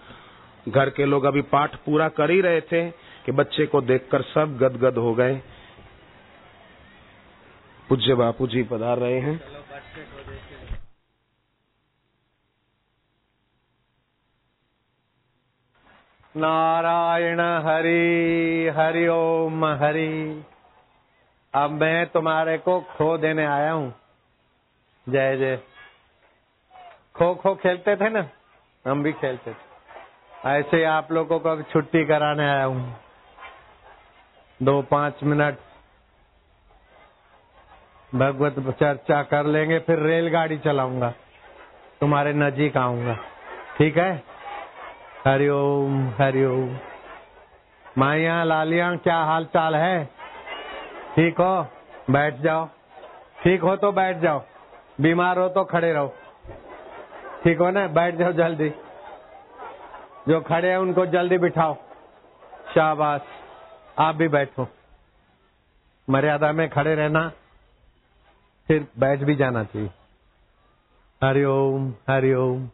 घर के लोग अभी पाठ पूरा कर ही रहे थे कि बच्चे को देखकर सब गदगद हो गए। पूज्य बापूजी पधार रहे हैं। नारायण हरि हरि ओम हरि। अब मैं तुम्हारे को खो देने आया हूँ। जय जय। खो खो खेलते थे ना, हम भी खेलते थे। ऐसे आप लोगों को अब छुट्टी कराने आया हूँ। 2-5 मिनट भगवत चर्चा कर लेंगे, फिर रेलगाड़ी चलाऊंगा, तुम्हारे नजीक आऊंगा। ठीक है? हरिओम हरिओम। माइया लालिया क्या हाल चाल है? ठीक हो? बैठ जाओ। ठीक हो तो बैठ जाओ, बीमार हो तो खड़े रहो। ठीक हो ना? बैठ जाओ जल्दी। जो खड़े हैं उनको जल्दी बिठाओ। शाबाश। आप भी बैठो। मर्यादा में खड़े रहना, फिर बैठ भी जाना चाहिए। हरिओम हरिओम।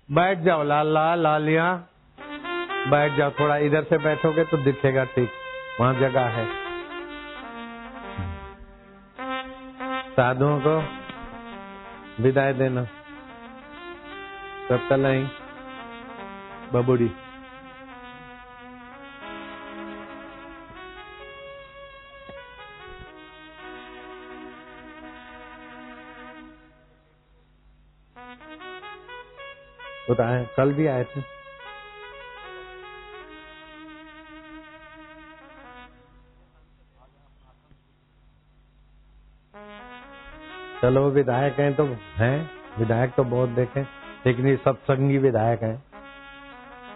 बैठ जाओ लाला लालिया, बैठ जाओ। थोड़ा इधर से बैठोगे तो दिखेगा ठीक, वहां जगह है। साधुओं को विदाई देना। सब नहीं बबूड़ी। होता है, कल भी आए थे। चलो विधायक हैं तो हैं, विधायक तो बहुत देखे, लेकिन ये सत्संगी विधायक हैं,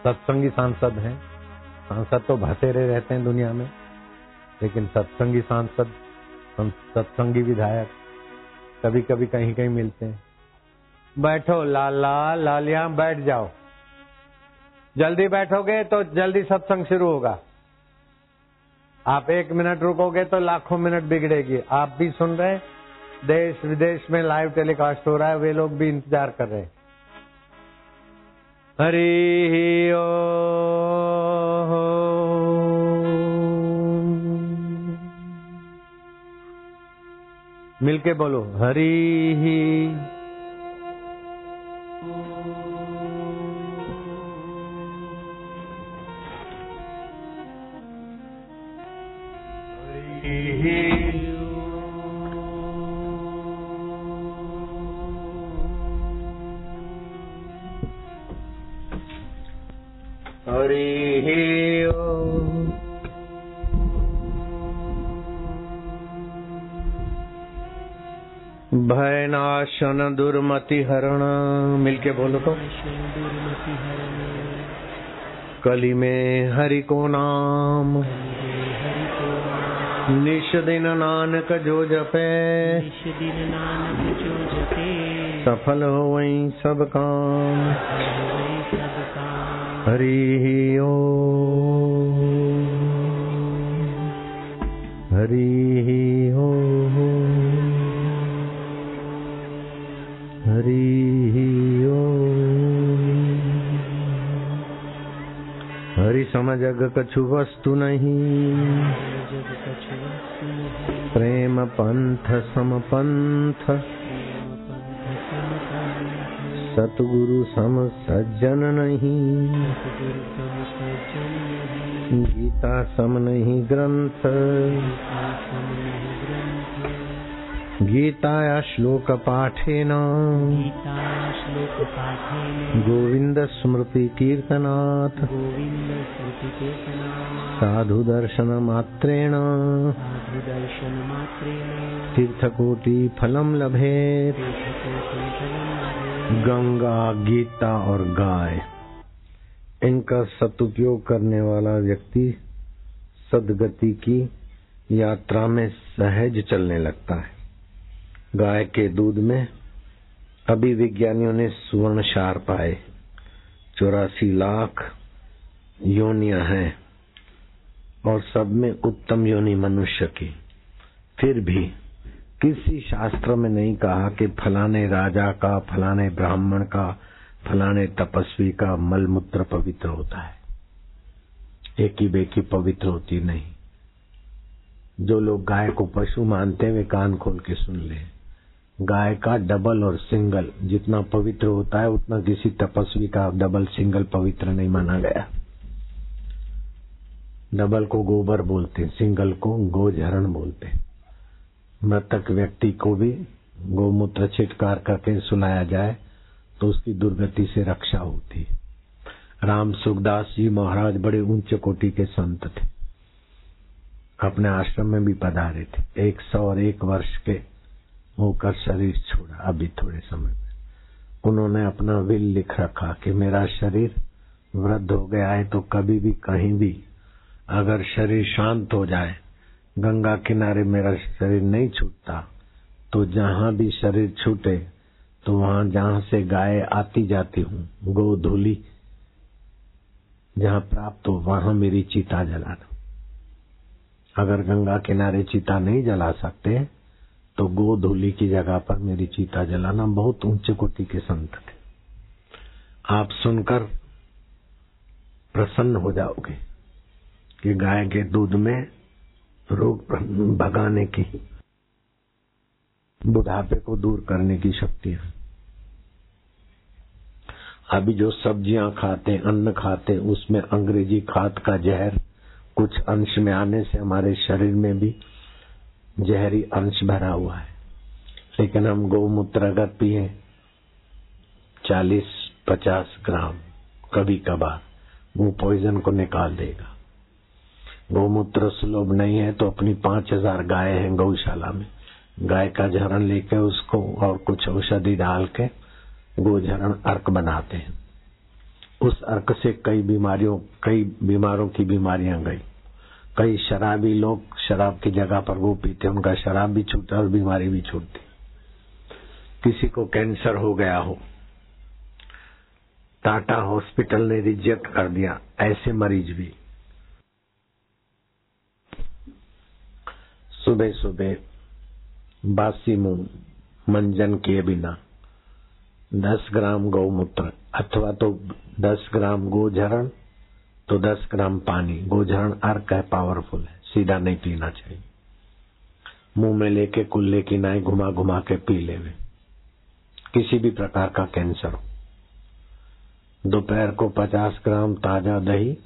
सत्संगी सांसद हैं। सांसद तो भसेरे रहते हैं दुनिया में, लेकिन सत्संगी सांसद, सत्संगी विधायक कभी कभी कहीं कहीं मिलते हैं। बैठो लाला लालिया, बैठ जाओ। जल्दी बैठोगे तो जल्दी सत्संग शुरू होगा। आप 1 मिनट रुकोगे तो लाखों मिनट बिगड़ेगी। आप भी सुन रहे हैं, देश विदेश में लाइव टेलीकास्ट हो रहा है, वे लोग भी इंतजार कर रहे हैं। हरि ओम। मिलके बोलो हरि। हरि ओम। भयनाशन दुर्मति हरण। मिलके बोलो तो। कली में हरि को नाम, निश दिन नानक जो जपे, सफल हो वही सब काम। हरि ओम हरि ओम हरि ओम। हरि सम जग कछु वस्तु नहीं, प्रेम पंथ सम पंथ, सतगुरु सम सज्जन नहीं, गीता सम नहीं ग्रंथ, गीताया श्लोक पाठेन, गोविंद स्मृति कीर्तनात्, साधु दर्शन मात्रेण, तीर्थकोटि फलम लभेत। गंगा, गीता और गाय, इनका सदुपयोग करने वाला व्यक्ति सदगति की यात्रा में सहज चलने लगता है। गाय के दूध में अभी विज्ञानियों ने सुवर्ण क्षार पाए। 84 लाख योनियां हैं और सब में उत्तम योनि मनुष्य की। फिर भी किसी शास्त्र में नहीं कहा कि फलाने राजा का, फलाने ब्राह्मण का, फलाने तपस्वी का मलमूत्र पवित्र होता है। एक ही बेकी पवित्र होती नहीं। जो लोग गाय को पशु मानते हैं वे कान खोल के सुन ले। गाय का डबल और सिंगल जितना पवित्र होता है उतना किसी तपस्वी का डबल सिंगल पवित्र नहीं माना गया। डबल को गोबर बोलते, सिंगल को गोझरण बोलते। मृतक व्यक्ति को भी गोमूत्र छिटकार करके सुलाया जाए तो उसकी दुर्गति से रक्षा होती। राम सुखदास जी महाराज बड़े ऊंचे कोटि के संत थे, अपने आश्रम में भी पधारे थे। 101 वर्ष के होकर शरीर छोड़ा। अभी थोड़े समय में उन्होंने अपना विल लिख रखा कि मेरा शरीर वृद्ध हो गया है तो कभी भी कहीं भी अगर शरीर शांत हो जाए, गंगा किनारे मेरा शरीर नहीं छूटता तो जहां भी शरीर छूटे तो वहां जहां से गाय आती जाती हूँ, गोधूली जहां प्राप्त हो वहां मेरी चिता जलाना। अगर गंगा किनारे चिता नहीं जला सकते तो गोधूली की जगह पर मेरी चिता जलाना। बहुत ऊंचे कोटि के संत थे। आप सुनकर प्रसन्न हो जाओगे कि गाय के दूध में रोग भगाने की, बुढ़ापे को दूर करने की शक्ति है। अभी जो सब्जियां खाते, अन्न खाते, उसमें अंग्रेजी खाद का जहर कुछ अंश में आने से हमारे शरीर में भी जहरी अंश भरा हुआ है। लेकिन हम गौमूत्र अगर पिए 40-50 ग्राम कभी कभार, वो पॉइजन को निकाल देगा। गौमूत्र सुलभ नहीं है तो अपनी 5000 गाय हैं गौशाला में, गाय का झरण लेकर उसको और कुछ औषधि डाल के गोझरण अर्क बनाते हैं। उस अर्क से कई बीमारों की बीमारियां गई। कई शराबी लोग शराब की जगह पर वो पीते, उनका शराब भी छूटा और बीमारी भी छूटती। किसी को कैंसर हो गया हो, टाटा हॉस्पिटल ने रिजेक्ट कर दिया, ऐसे मरीज भी सुबह सुबह बासी मुंह मंजन किए बिना 10 ग्राम गौमूत्र अथवा तो 10 ग्राम गोझरण तो 10 ग्राम पानी। गोझरण अर्क है, पावरफुल है, सीधा नहीं पीना चाहिए। मुंह में लेके कुल्ले की नाई घुमा घुमा के पी लेवे। किसी भी प्रकार का कैंसर हो। दोपहर को 50 ग्राम ताजा दही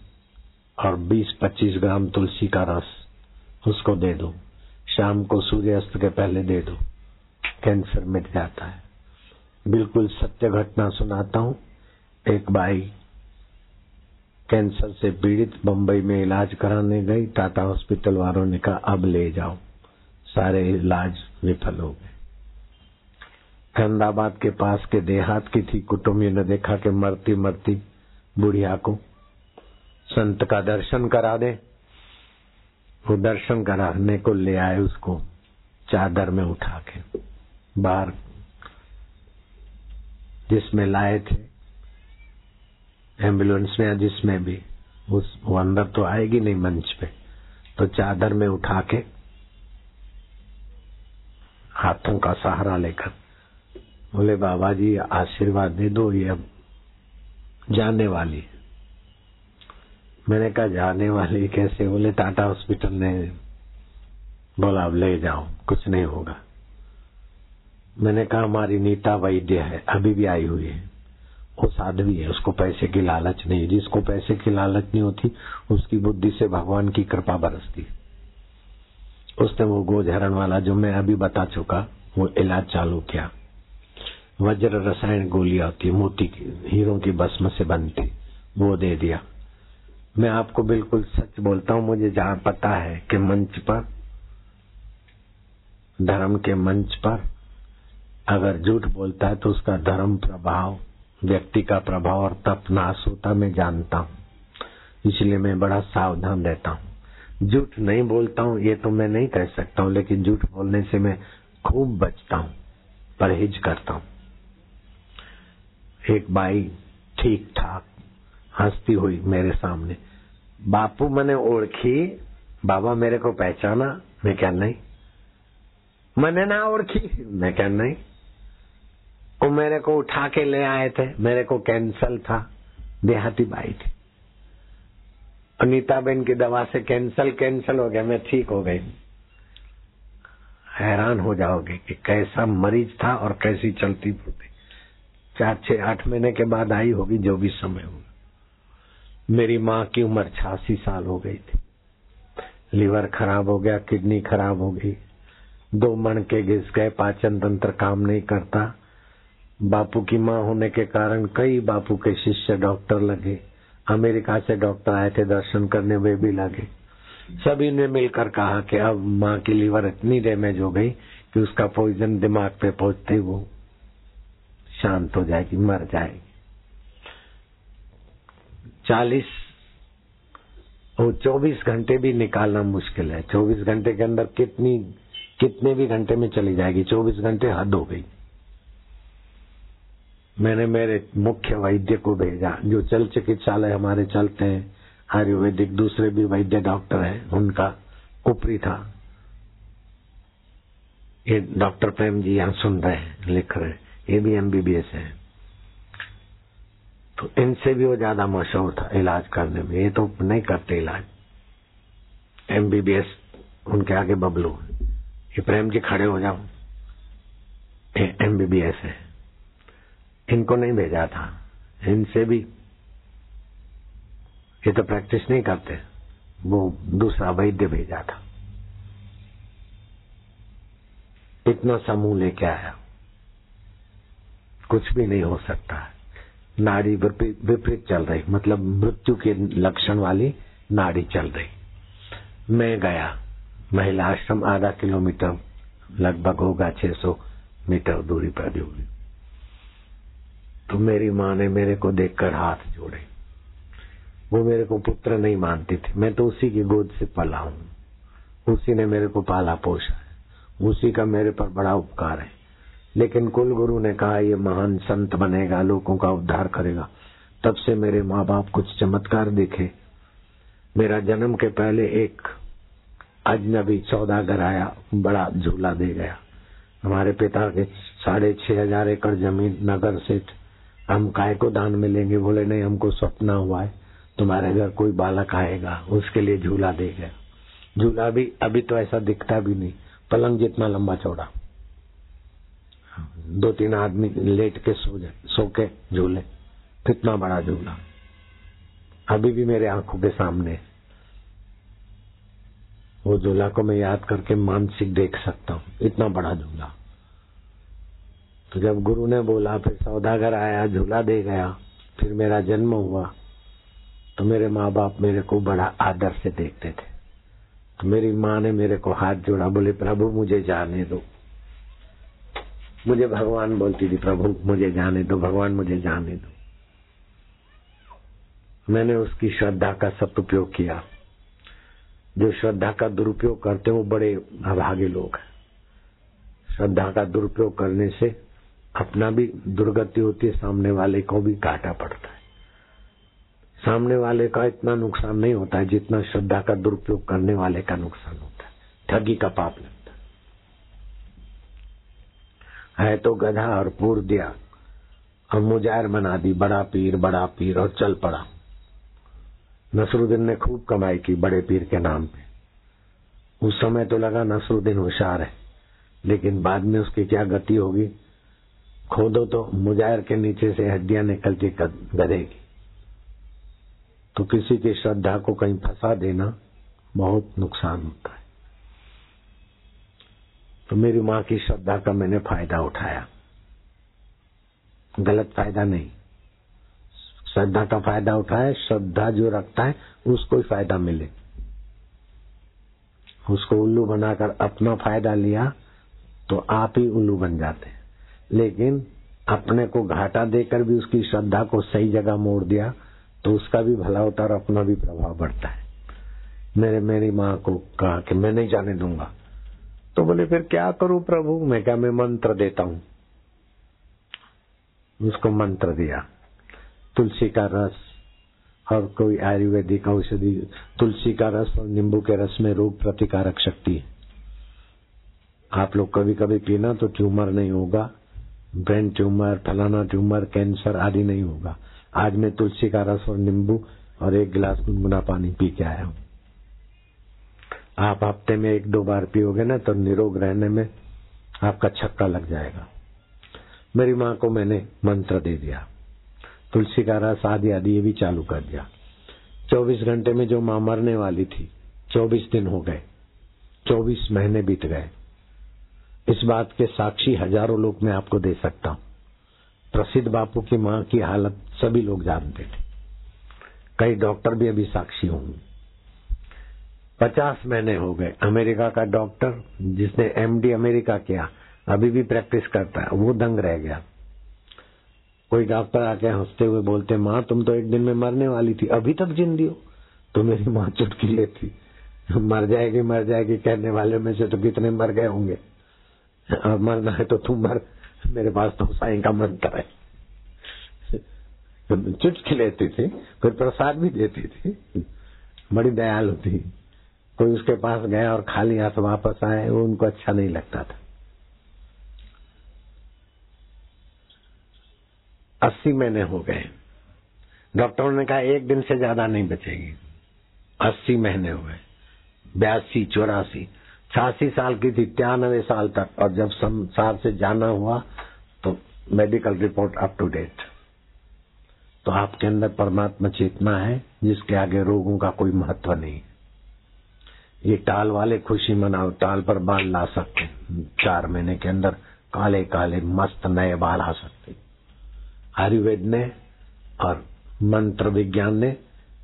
और 20-25 ग्राम तुलसी का रस उसको दे दो। शाम को सूर्यास्त के पहले दे दो, कैंसर मिट जाता है। बिल्कुल सत्य घटना सुनाता हूँ। एक बाई कैंसर से पीड़ित बंबई में इलाज कराने गई। टाटा हॉस्पिटल वालों ने कहा अब ले जाओ, सारे इलाज विफल हो गए। अहमदाबाद के पास के देहात की थी। कुटुंबियों ने देखा कि मरती मरती बुढ़िया को संत का दर्शन करा दे। वो दर्शन कराने को ले आए, उसको चादर में उठा के बाहर जिसमें लाए थे, एम्बुलेंस में या जिसमें भी, वो अंदर तो आएगी नहीं मंच पे, तो चादर में उठा के हाथों का सहारा लेकर बोले बाबा जी आशीर्वाद दे दो, ये अब जाने वाली। मैंने कहा जाने वाली कैसे? बोले टाटा हॉस्पिटल ने बोला अब ले जाओ, कुछ नहीं होगा। मैंने कहा हमारी नीता वैद्य है, अभी भी आई हुई है, वो साध्वी है, उसको पैसे की लालच नहीं। जिसको पैसे की लालच नहीं होती उसकी बुद्धि से भगवान की कृपा बरसती। उसने वो गोझरण वाला जो मैं अभी बता चुका वो इलाज चालू किया। वज्र रसायन गोलियां होती, मोती की, हीरों की भस्म से बनती, वो दे दिया। मैं आपको बिल्कुल सच बोलता हूँ, मुझे जहाँ पता है कि मंच पर, धर्म के मंच पर अगर झूठ बोलता है तो उसका धर्म प्रभाव, व्यक्ति का प्रभाव और तप नाश होता, मैं जानता हूँ। इसलिए मैं बड़ा सावधान रहता हूँ। झूठ नहीं बोलता हूँ ये तो मैं नहीं कह सकता हूँ, लेकिन झूठ बोलने से मैं खूब बचता हूँ, परहेज करता हूँ। एक बाई ठीक ठाक हंसती हुई मेरे सामने, बापू मैंने ओळखी, बाबा मेरे को पहचाना? मैं क्या नहीं। मैंने ना ओळखी? मैं क्या नहीं। वो मेरे को उठा के ले आए थे, मेरे को कैंसल था, देहाती बाई थी। अनीताबेन की दवा से कैंसल हो गया, मैं ठीक हो गई। हैरान हो जाओगे कि कैसा मरीज था और कैसी चलती फिरती। 4, 6, 8 महीने के बाद आई होगी, जो भी समय होगा। मेरी माँ की उम्र 86 साल हो गई थी। लीवर खराब हो गया, किडनी खराब हो गई, 2 मणके घिस गए, पाचन तंत्र काम नहीं करता। बापू की माँ होने के कारण कई बापू के शिष्य डॉक्टर लगे, अमेरिका से डॉक्टर आए थे दर्शन करने, वे भी लगे। सभी ने मिलकर कहा कि अब माँ की लीवर इतनी डैमेज हो गई कि उसका पॉइजन दिमाग पे पहुंचते वो शांत हो जाएगी, मर जाएगी। 24 घंटे भी निकालना मुश्किल है। 24 घंटे के अंदर कितने भी घंटे में चली जाएगी। 24 घंटे हद हो गई। मैंने मेरे मुख्य वैद्य को भेजा, जो चल चिकित्सालय हमारे चलते हैं आयुर्वेदिक, दूसरे भी वैद्य डॉक्टर हैं, उनका ऊपरी था। ये डॉक्टर प्रेम जी यहाँ सुन रहे हैं, लिख रहे हैं, ये भी MBBS है। तो इनसे भी वो ज्यादा मशहूर था इलाज करने में, ये तो नहीं करते इलाज। MBBS उनके आगे बबलू। ये प्रेम जी खड़े हो जाओ, ये MBBS है। इनको नहीं भेजा था, इनसे भी, ये तो प्रैक्टिस नहीं करते, वो दूसरा वैद्य भेजा था। इतना समूह लेके आया, कुछ भी नहीं हो सकता है। नाड़ी विपरीत चल रही, मतलब मृत्यु के लक्षण वाली नाड़ी चल रही। मैं गया महिला आश्रम, आधा किलोमीटर लगभग होगा, 600 मीटर दूरी पर भी होगी। तो मेरी माँ ने मेरे को देखकर हाथ जोड़े। वो मेरे को पुत्र नहीं मानती थी, मैं तो उसी की गोद से पला हूँ, उसी ने मेरे को पाला पोषा है, उसी का मेरे पर बड़ा उपकार है। लेकिन कुल गुरु ने कहा ये महान संत बनेगा, लोगों का उद्धार करेगा। तब से मेरे माँ बाप कुछ चमत्कार दिखे। मेरा जन्म के पहले एक अजनबी सौदागर आया, बड़ा झूला दे गया। हमारे पिता के 6,500 एकड़ जमीन नगर से, हम काय को दान में लेंगे? बोले नहीं, हमको सपना हुआ है तुम्हारे घर कोई बालक आएगा, उसके लिए झूला दे गया। झूला भी अभी तो ऐसा दिखता भी नहीं, पलंग जितना लंबा चौड़ा, 2-3 आदमी लेट के सो के झूले, कितना बड़ा झूला अभी भी मेरे आंखों के सामने। वो झूला को मैं याद करके मानसिक देख सकता हूँ, इतना बड़ा झूला। तो जब गुरु ने बोला, फिर सौदागर आया, झूला दे गया, फिर मेरा जन्म हुआ, तो मेरे माँ बाप मेरे को बड़ा आदर से देखते थे। तो मेरी माँ ने मेरे को हाथ जोड़ा, बोले प्रभु मुझे जाने दो। मुझे भगवान बोलती थी, प्रभु मुझे जाने दो, भगवान मुझे जाने दो। मैंने उसकी श्रद्धा का सदुपयोग किया। जो श्रद्धा का दुरुपयोग करते हैं वो बड़े अभागे लोग हैं। श्रद्धा का दुरुपयोग करने से अपना भी दुर्गति होती है, सामने वाले को भी घाटा पड़ता है। सामने वाले का इतना नुकसान नहीं होता है जितना श्रद्धा का दुरुपयोग करने वाले का नुकसान होता है, ठगी का पाप लगता है। तो गधा और पूर दिया और मुजाहिर बना दी, बड़ा पीर और चल पड़ा। नसरुद्दीन ने खूब कमाई की बड़े पीर के नाम पे। उस समय तो लगा नसरुद्दीन होशियार है, लेकिन बाद में उसकी क्या गति होगी, खोदो तो मुजाहिर के नीचे से हड्डियां निकलती गधे की। तो किसी की श्रद्धा को कहीं फंसा देना बहुत नुकसान होता है। तो मेरी माँ की श्रद्धा का मैंने फायदा उठाया, गलत फायदा नहीं, श्रद्धा का फायदा उठाया। श्रद्धा जो रखता है उसको ही फायदा मिले। उसको उल्लू बनाकर अपना फायदा लिया तो आप ही उल्लू बन जाते हैं। लेकिन अपने को घाटा देकर भी उसकी श्रद्धा को सही जगह मोड़ दिया तो उसका भी भला होता और अपना भी प्रभाव बढ़ता है। मेरी माँ को कहा कि मैं नहीं जाने दूंगा, तो बोले फिर क्या करूं प्रभु? मैं क्या, मैं मंत्र देता हूं। उसको मंत्र दिया, तुलसी का रस और कोई आयुर्वेदिक औषधि, तुलसी का रस और नींबू के रस में रोग प्रतिकारक शक्ति है। आप लोग कभी कभी पीना तो ट्यूमर नहीं होगा, ब्रेन ट्यूमर, फलाना ट्यूमर, कैंसर आदि नहीं होगा। आज मैं तुलसी का रस और नींबू और 1 गिलास गुनगुना पानी पी के आया हूं। आप हफ्ते में 1-2 बार पियोगे ना तो निरोग रहने में आपका छक्का लग जाएगा। मेरी माँ को मैंने मंत्र दे दिया, तुलसी का रस आदि आदि ये भी चालू कर दिया। 24 घंटे में जो माँ मरने वाली थी, 24 दिन हो गए, 24 महीने बीत गए। इस बात के साक्षी हजारों लोग मैं आपको दे सकता हूँ। प्रसिद्ध बापू की माँ की हालत सभी लोग जानते थे, कई डॉक्टर भी अभी साक्षी होंगे। 50 महीने हो गए। अमेरिका का डॉक्टर जिसने MD अमेरिका किया अभी भी प्रैक्टिस करता है, वो दंग रह गया। कोई डॉक्टर आके हंसते हुए बोलते, माँ तुम तो एक दिन में मरने वाली थी, अभी तक जिंदी हो। तो मेरी माँ चुटकी लेती, मर जाएगी कहने वाले में से तो कितने मर गए होंगे, और मरना है तो तुम मर, मेरे पास तो साईं का मंत्र है। चुटकी लेती थी, फिर प्रसाद भी देती थी, बड़ी दयालु थी। कोई उसके पास गया और खाली हाथ वापस आए, वो उनको अच्छा नहीं लगता था। 80 महीने हो गए, डॉक्टरों ने कहा 1 दिन से ज्यादा नहीं बचेगी। 80 महीने हो गए, 82, 84, 86 साल की थी, 93 साल तक। और जब संसार से जाना हुआ तो medical report up to date. तो आपके अंदर परमात्मा चेतना है जिसके आगे रोगों का कोई महत्व नहीं। ये टाल वाले खुशी मनाओ, टाल पर बाल ला सकते, 4 महीने के अंदर काले काले मस्त नए बाल आ सकते। आयुर्वेद ने और मंत्र विज्ञान ने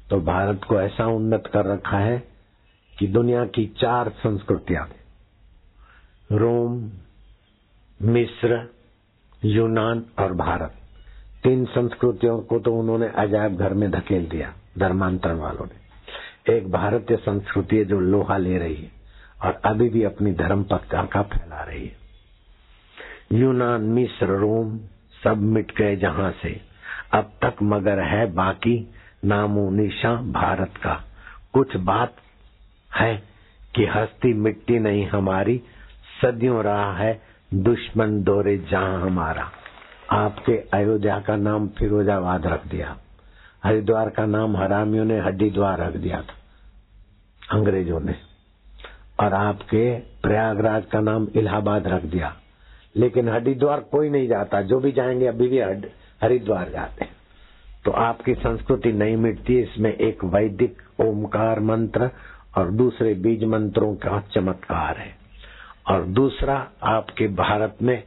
तो भारत को ऐसा उन्नत कर रखा है कि दुनिया की 4 संस्कृतियां, रोम, मिस्र, यूनान और भारत, 3 संस्कृतियों को तो उन्होंने अजायब घर में धकेल दिया धर्मांतरण वालों ने। एक भारतीय संस्कृति है जो लोहा ले रही है और अभी भी अपनी धर्म पताका फैला रही है। यूनान, मिस्र, रोम सब मिट गए जहां से, अब तक मगर है बाकी नामो निशान भारत का। कुछ बात है कि हस्ती मिट्टी नहीं हमारी, सदियों रहा है दुश्मन दौरे जहां हमारा। आपके अयोध्या का नाम फिरोजाबाद रख दिया, हरिद्वार का नाम हरामियों ने हड्डीद्वार रख दिया था अंग्रेजों ने, और आपके प्रयागराज का नाम इलाहाबाद रख दिया। लेकिन हरिद्वार कोई नहीं जाता, जो भी जाएंगे अभी भी हरिद्वार जाते हैं। तो आपकी संस्कृति नहीं मिटती। इसमें एक वैदिक ओमकार मंत्र और दूसरे बीज मंत्रों का चमत्कार है। और दूसरा, आपके भारत में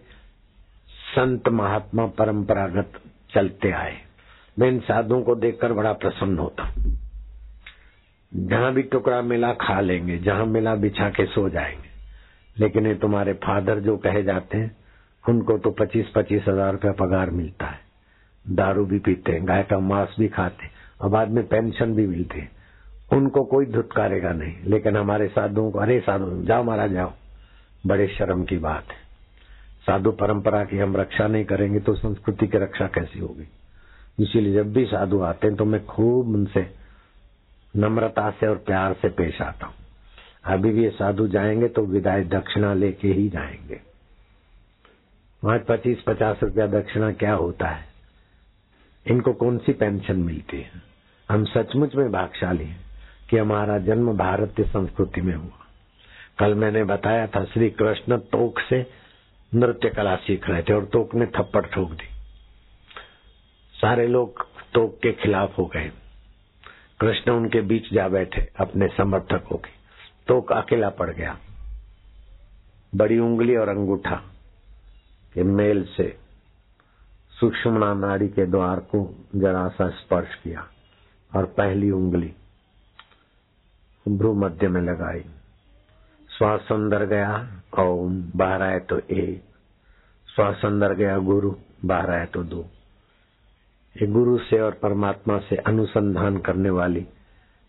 संत महात्मा परंपरागत चलते आए। मैं इन साधुओं को देखकर बड़ा प्रसन्न होता। जहां भी टुकड़ा मिला खा लेंगे, जहां मिला बिछा के सो जाएंगे। लेकिन ये तुम्हारे फादर जो कहे जाते हैं, उनको तो 25-25 हजार रुपया पगार मिलता है, दारू भी पीते हैं, गाय का मांस भी खाते और बाद में पेंशन भी मिलती है। उनको कोई धुतकारेगा नहीं। लेकिन हमारे साधुओं को, अरे साधु जाओ महाराज जाओ, बड़े शर्म की बात है। साधु परंपरा की हम रक्षा नहीं करेंगे तो संस्कृति की रक्षा कैसी होगी। इसीलिए जब भी साधु आते हैं तो मैं खूब उनसे नम्रता से और प्यार से पेश आता हूँ। अभी भी ये साधु जाएंगे तो विदाई दक्षिणा लेके ही जाएंगे। वहां 25-50 रुपया दक्षिणा क्या होता है, इनको कौन सी पेंशन मिलती है। हम सचमुच में भाग्यशाली हैं कि हमारा जन्म भारतीय संस्कृति में हुआ। कल मैंने बताया था, श्री कृष्ण तोक से नृत्य कला सीख रहे थे और तोक ने थप्पड़ ठोक दी। सारे लोग तोक के खिलाफ हो गए। कृष्ण उनके बीच जा बैठे अपने समर्थकों के। तोक अकेला पड़ गया। बड़ी उंगली और अंगूठा के मेल से सूक्ष्म नाड़ी के द्वार को जरा सा स्पर्श किया और पहली उंगली भ्रू मध्य में लगाई। श्वास अंदर गया ओम, बाहर आए तो 1, श्वास अंदर गया गुरु, बाहर आए तो 2। ये गुरु से और परमात्मा से अनुसंधान करने वाली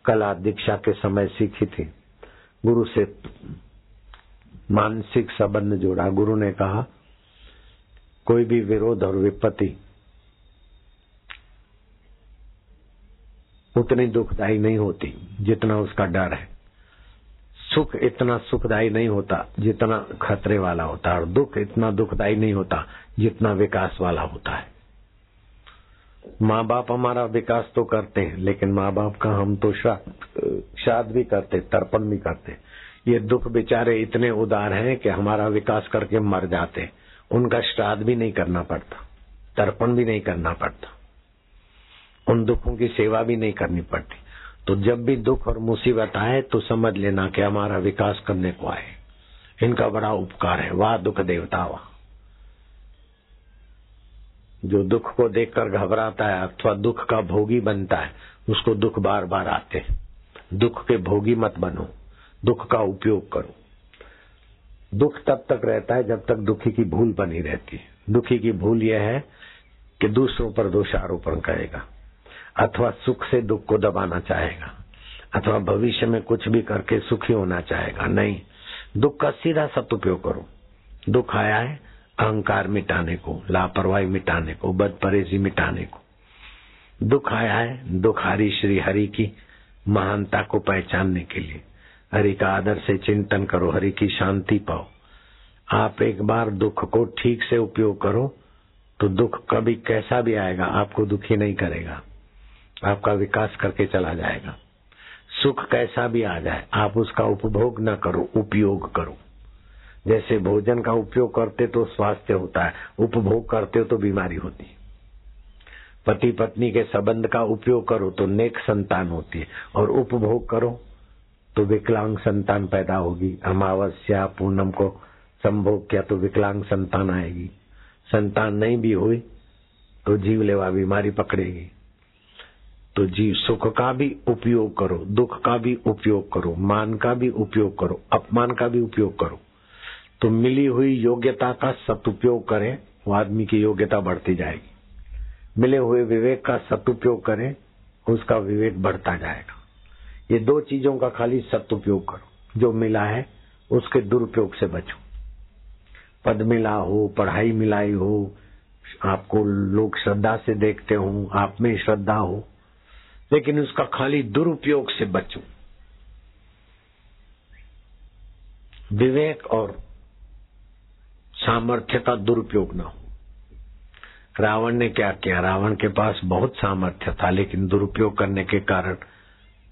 कला दीक्षा के समय सीखी थी। गुरु से मानसिक संबंध जोड़ा। गुरु ने कहा कोई भी विरोध और विपत्ति उतनी दुखदायी नहीं होती जितना उसका डर है। सुख इतना सुखदायी नहीं होता जितना खतरे वाला होता है, और दुख इतना दुखदायी नहीं होता जितना विकास वाला होता है। माँ बाप हमारा विकास तो करते हैं, लेकिन माँ बाप का हम तो श्राद्ध भी करते, तर्पण भी करते। ये दुख बेचारे इतने उदार हैं कि हमारा विकास करके मर जाते, उनका श्राद्ध भी नहीं करना पड़ता, तर्पण भी नहीं करना पड़ता, उन दुखों की सेवा भी नहीं करनी पड़ती। तो जब भी दुख और मुसीबत आए तो समझ लेना कि हमारा विकास करने को आए, इनका बड़ा उपकार है। वाह दुख देवता वाह। जो दुख को देखकर घबराता है अथवा दुख का भोगी बनता है, उसको दुख बार बार आते हैं। दुख के भोगी मत बनो, दुख का उपयोग करो। दुख तब तक रहता है जब तक दुखी की भूल बनी रहती है। दुखी की भूल यह है कि दूसरों पर दोषारोपण करेगा, अथवा सुख से दुख को दबाना चाहेगा, अथवा भविष्य में कुछ भी करके सुखी होना चाहेगा। नहीं, दुख का सीधा सदुपयोग करो। दुख आया है अहंकार मिटाने को, लापरवाही मिटाने को, बदपरेजी मिटाने को। दुख आया है दुखारी श्री हरि की महानता को पहचानने के लिए। हरि का आदर से चिंतन करो, हरि की शांति पाओ। आप एक बार दुख को ठीक से उपयोग करो तो दुख कभी कैसा भी आएगा आपको दुखी नहीं करेगा, आपका विकास करके चला जाएगा। सुख कैसा भी आ जाए आप उसका उपभोग न करो, उपयोग करो। जैसे भोजन का उपयोग करते तो स्वास्थ्य होता है, उपभोग करते हो तो बीमारी होती है। पति पत्नी के संबंध का उपयोग करो तो नेक संतान होती है, और उपभोग करो तो विकलांग संतान पैदा होगी। अमावस्या पूनम को संभोग किया तो विकलांग संतान आएगी। संतान नहीं भी हुई तो जीवलेवा बीमारी पकड़ेगी। तो जीव सुख का भी उपयोग करो, दुख का भी उपयोग करो, मान का भी उपयोग करो, अपमान का भी उपयोग करो। तो मिली हुई योग्यता का सदुपयोग करें, वो आदमी की योग्यता बढ़ती जाएगी। मिले हुए विवेक का सदुपयोग करें, उसका विवेक बढ़ता जाएगा। ये दो चीजों का खाली सदुपयोग करो। जो मिला है उसके दुरुपयोग से बचो। पद मिला हो, पढ़ाई मिलाई हो, आपको लोग श्रद्धा से देखते हो, आप में श्रद्धा हो, लेकिन उसका खाली दुरुपयोग से बचो। विवेक और सामर्थ्य का दुरुपयोग न हो। रावण ने क्या किया? रावण के पास बहुत सामर्थ्य था, लेकिन दुरुपयोग करने के कारण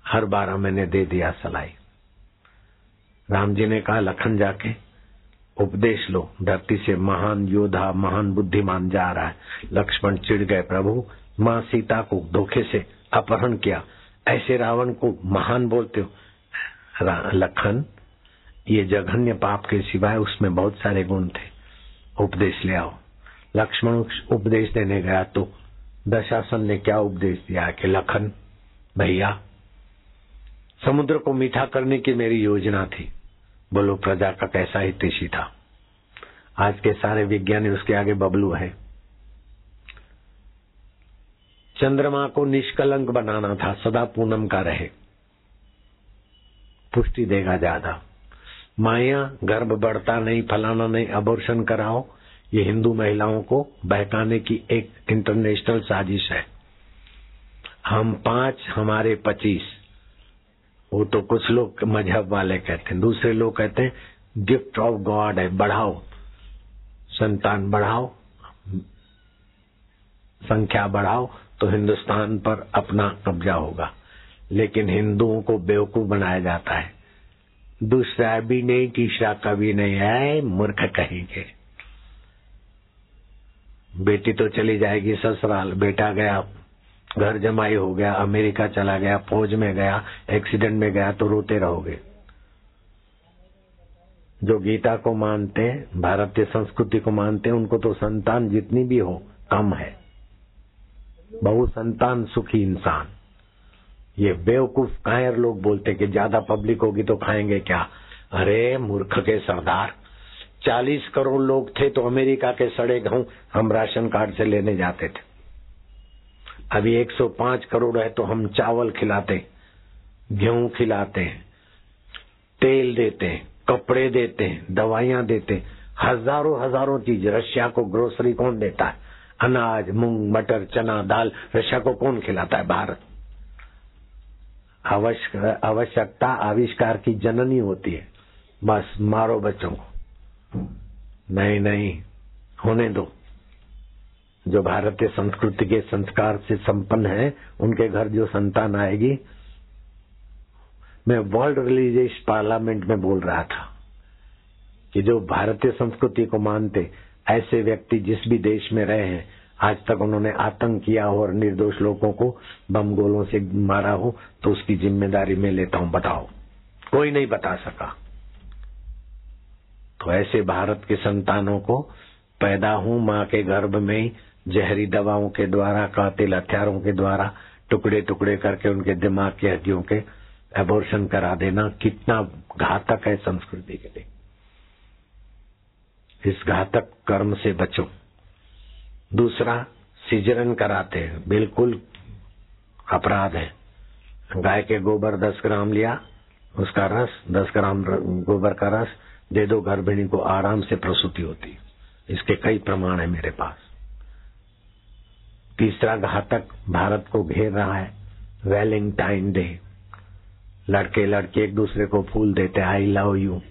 हर 12 महीने दे दिया सलाई। राम जी ने कहा लखन जाके उपदेश लो, धरती से महान योद्धा महान बुद्धिमान जा रहा है। लक्ष्मण चिढ़ गए, प्रभु माँ सीता को धोखे से अपहरण किया, ऐसे रावण को महान बोलते हो। लखन ये जघन्य पाप के सिवाय उसमें बहुत सारे गुण थे, उपदेश ले आओ। लक्ष्मण उपदेश देने गया तो दशासन ने क्या उपदेश दिया कि लखन भैया समुद्र को मीठा करने की मेरी योजना थी, बोलो प्रजा का कैसा हितैषी था। आज के सारे विज्ञानी उसके आगे बबलू है। चंद्रमा को निष्कलंक बनाना था, सदा पूनम का रहे, पुष्टि देगा ज्यादा। माया गर्भ बढ़ता नहीं, फलाना नहीं, अबॉर्शन कराओ, ये हिंदू महिलाओं को बहकाने की एक इंटरनेशनल साजिश है। हम 5 हमारे 25, वो तो कुछ लोग मजहब वाले कहते हैं, दूसरे लोग कहते हैं गिफ्ट ऑफ गॉड है, बढ़ाओ संतान, बढ़ाओ संख्या बढ़ाओ तो हिंदुस्तान पर अपना कब्जा होगा। लेकिन हिंदुओं को बेवकूफ बनाया जाता है। दूसरा भी नहीं, तीसरा कभी नहीं है, मूर्ख कहेंगे। बेटी तो चली जाएगी ससुराल, बेटा गया घर जमाई हो गया, अमेरिका चला गया, फौज में गया, एक्सीडेंट में गया, तो रोते रहोगे। जो गीता को मानते, भारतीय संस्कृति को मानते, उनको तो संतान जितनी भी हो कम है। बहु संतान सुखी इंसान। ये बेवकूफ कायर लोग बोलते कि ज्यादा पब्लिक होगी तो खाएंगे क्या। अरे मूर्ख के सरदार, 40 करोड़ लोग थे तो अमेरिका के सड़े गेहूं हम राशन कार्ड से लेने जाते थे। अभी 105 करोड़ है तो हम चावल खिलाते, गेहूं खिलाते हैं, तेल देते हैं, कपड़े देते हैं, दवाइयां देते हैं, हजारों चीज। रशिया को ग्रोसरी कौन देता है? अनाज, मूंग, मटर, चना, दाल रशिया को कौन खिलाता है? भारत। आवश्यकता आविष्कार की जननी होती है। बस मारो बच्चों को। नहीं, होने दो। जो भारतीय संस्कृति के संस्कार से संपन्न है, उनके घर जो संतान आएगी। मैं वर्ल्ड रिलीजियस पार्लियामेंट में बोल रहा था कि जो भारतीय संस्कृति को मानते ऐसे व्यक्ति जिस भी देश में रहे हैं, आज तक उन्होंने आतंक किया हो और निर्दोष लोगों को बम गोलों से मारा हो, तो उसकी जिम्मेदारी मैं लेता हूं। बताओ, कोई नहीं बता सका। तो ऐसे भारत के संतानों को पैदा हूं मां के गर्भ में ही जहरी दवाओं के द्वारा, कातिल हथियारों के द्वारा टुकड़े टुकड़े करके उनके दिमाग की हड्डियों के एबॉर्शन करा देना कितना घातक है संस्कृति के लिए। इस घातक कर्म से बचो। दूसरा, सिजरन कराते हैं, बिल्कुल अपराध है। गाय के गोबर 10 ग्राम लिया, उसका रस 10 ग्राम गोबर का रस दे दो, गर्भिणी को आराम से प्रसूति होती। इसके कई प्रमाण है मेरे पास। तीसरा घातक भारत को घेर रहा है, वैलेंटाइन डे। लड़के लड़के एक दूसरे को फूल देते, आई लव यू।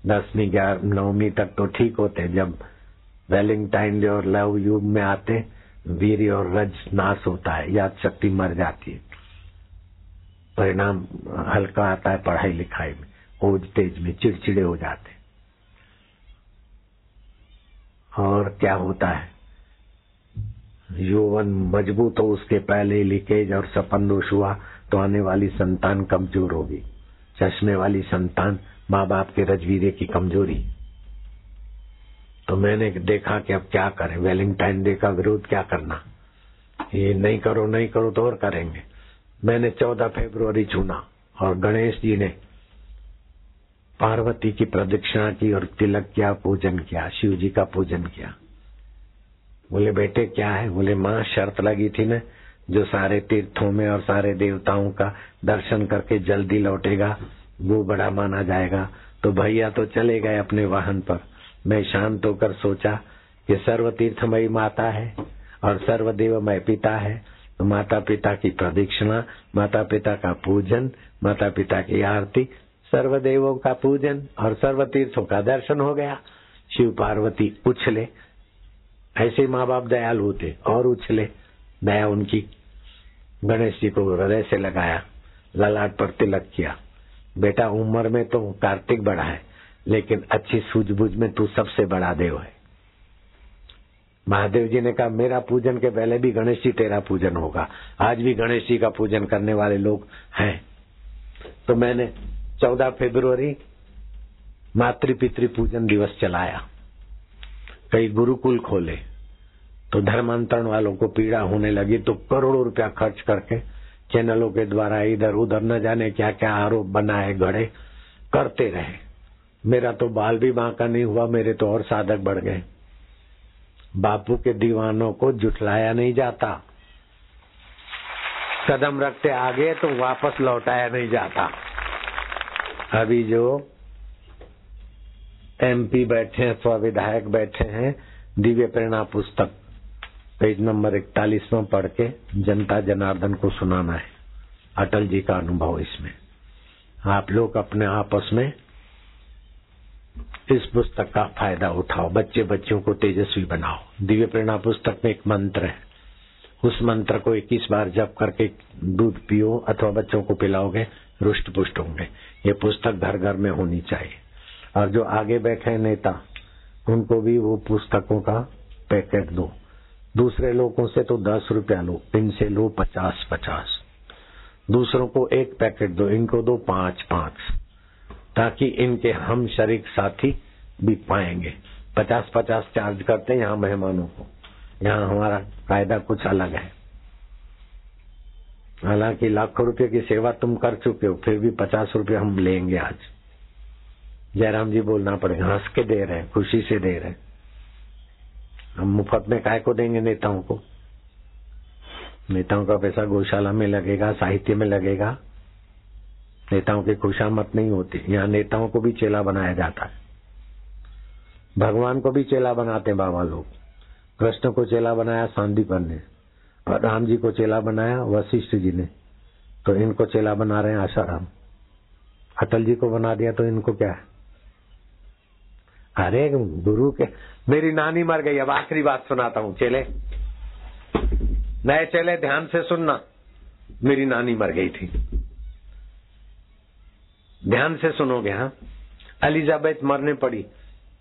10वीं 9वीं तक तो ठीक होते, जब वैलेंटाइन डे और लव यू में आते, वीर्य और रज नाश होता है, याद शक्ति मर जाती है, परिणाम हल्का आता है पढ़ाई लिखाई में, ओज तेज में चिड़चिड़े हो जाते। और क्या होता है, यौवन मजबूत हो उसके पहले लीकेज और सपनदोष हुआ तो आने वाली संतान कमजोर होगी। चश्मे वाली संतान माँ बाप के रजवीरे की कमजोरी। तो मैंने देखा कि अब क्या करें, वैलेंटाइन डे का विरोध क्या करना, ये नहीं करो तो और करेंगे। मैंने 14 फरवरी चुना और गणेश जी ने पार्वती की प्रदक्षिणा की और तिलक किया, पूजन किया, शिव जी का पूजन किया। बोले बेटे क्या है? बोले माँ शर्त लगी थी ना, जो सारे तीर्थों में और सारे देवताओं का दर्शन करके जल्दी लौटेगा वो बड़ा माना जाएगा। तो भैया तो चले गए अपने वाहन पर। मैं शांत होकर सोचा कि सर्व तीर्थमयी माता है और सर्वदेवमय पिता है, तो माता पिता की प्रदक्षिणा, माता पिता का पूजन, माता पिता की आरती, सर्वदेवों का पूजन और सर्व तीर्थों का दर्शन हो गया। शिव पार्वती उछले, ऐसे माँ बाप दयालु होते और उछले, दया उनकी। गणेश जी को हृदय से लगाया, ललाट पर तिलक किया। बेटा उम्र में तो कार्तिक बड़ा है, लेकिन अच्छी सूझबूझ में तू सबसे बड़ा देव है। महादेव जी ने कहा मेरा पूजन के पहले भी गणेश जी तेरा पूजन होगा। आज भी गणेश जी का पूजन करने वाले लोग हैं। तो मैंने 14 फरवरी मातृ-पितृ पूजन दिवस चलाया। कई गुरुकुल खोले, तो धर्मांतरण वालों को पीड़ा होने लगी, तो करोड़ों रुपया खर्च करके चैनलों के द्वारा इधर उधर न जाने क्या क्या आरोप बनाए गढ़े करते रहे। मेरा तो बाल भी बांका नहीं हुआ, मेरे तो और साधक बढ़ गए। बापू के दीवानों को जुटलाया नहीं जाता, कदम रखते आगे तो वापस लौटाया नहीं जाता। अभी जो MP बैठे हैं अथवा विधायक बैठे हैं, दिव्य प्रेरणा पुस्तक पेज नंबर 41 में पढ़ के जनता जनार्दन को सुनाना है। अटल जी का अनुभव इसमें। आप लोग अपने आपस में इस पुस्तक का फायदा उठाओ, बच्चे बच्चियों को तेजस्वी बनाओ। दिव्य प्रेरणा पुस्तक में एक मंत्र है, उस मंत्र को 21 बार जप करके दूध पियो अथवा बच्चों को पिलाओगे, रुष्ट पुष्ट होंगे। ये पुस्तक घर घर में होनी चाहिए। और जो आगे बैठे हैं नेता, उनको भी वो पुस्तकों का पैकेट दो। दूसरे लोगों से तो 10 रुपया लो, इनसे लो 50-50। दूसरों को एक पैकेट दो, इनको दो 5-5, ताकि इनके हम शरीक साथी भी पाएंगे। 50-50 चार्ज करते हैं यहाँ मेहमानों को। यहाँ हमारा कायदा कुछ अलग है। हालांकि लाखों रुपए की सेवा तुम कर चुके हो, फिर भी 50 रुपए हम लेंगे आज। जयराम जी बोलना पड़ेगा, हंस के दे रहे हैं, खुशी से दे रहे हैं। हम मुफ्त में काय को देंगे नेताओं को? नेताओं का पैसा गौशाला में लगेगा, साहित्य में लगेगा, नेताओं की खुशामद नहीं होती। यहाँ नेताओं को भी चेला बनाया जाता है, भगवान को भी चेला बनाते हैं बाबा लोग। कृष्ण को चेला बनाया सांदीपन ने, और राम जी को चेला बनाया वशिष्ठ जी ने, तो इनको चेला बना रहे हैं आसाराम। अटल जी को बना दिया तो इनको क्या है? अरे गुरु के, मेरी नानी मर गई। अब आखिरी बात सुनाता हूँ चेले, नए चेले ध्यान से सुनना। मेरी नानी मर गई थी, ध्यान से सुनोगे। हाँ, एलिजाबेथ मरने पड़ी,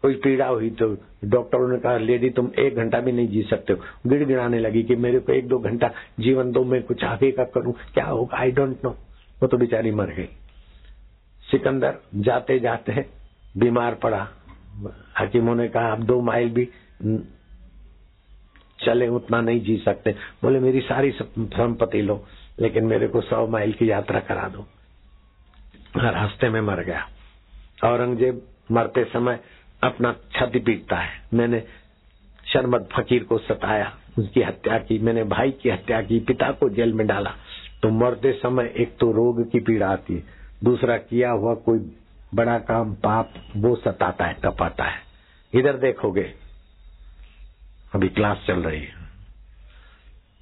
कोई पीड़ा हुई तो डॉक्टरों ने कहा लेडी तुम 1 घंटा भी नहीं जी सकते हो। गिड़गिड़ाने लगी कि मेरे को 1-2 घंटा जीवन दो, मैं कुछ आगे का करूं, क्या होगा आई डोंट नो। वो तो बेचारी मर गई। सिकंदर जाते जाते बीमार पड़ा, हकीमों ने कहा अब 2 माइल भी चले उतना नहीं जी सकते। बोले मेरी सारी संपत्ति लो, लेकिन मेरे को 100 माइल की यात्रा करा दो। रास्ते में मर गया। औरंगजेब मरते समय अपना छाती पीटता है, मैंने शरमद फकीर को सताया, उसकी हत्या की, मैंने भाई की हत्या की, पिता को जेल में डाला। तो मरते समय एक तो रोग की पीड़ा आती है, दूसरा किया हुआ कोई बड़ा काम पाप वो सताता है, तपाता है। इधर देखोगे अभी क्लास चल रही है।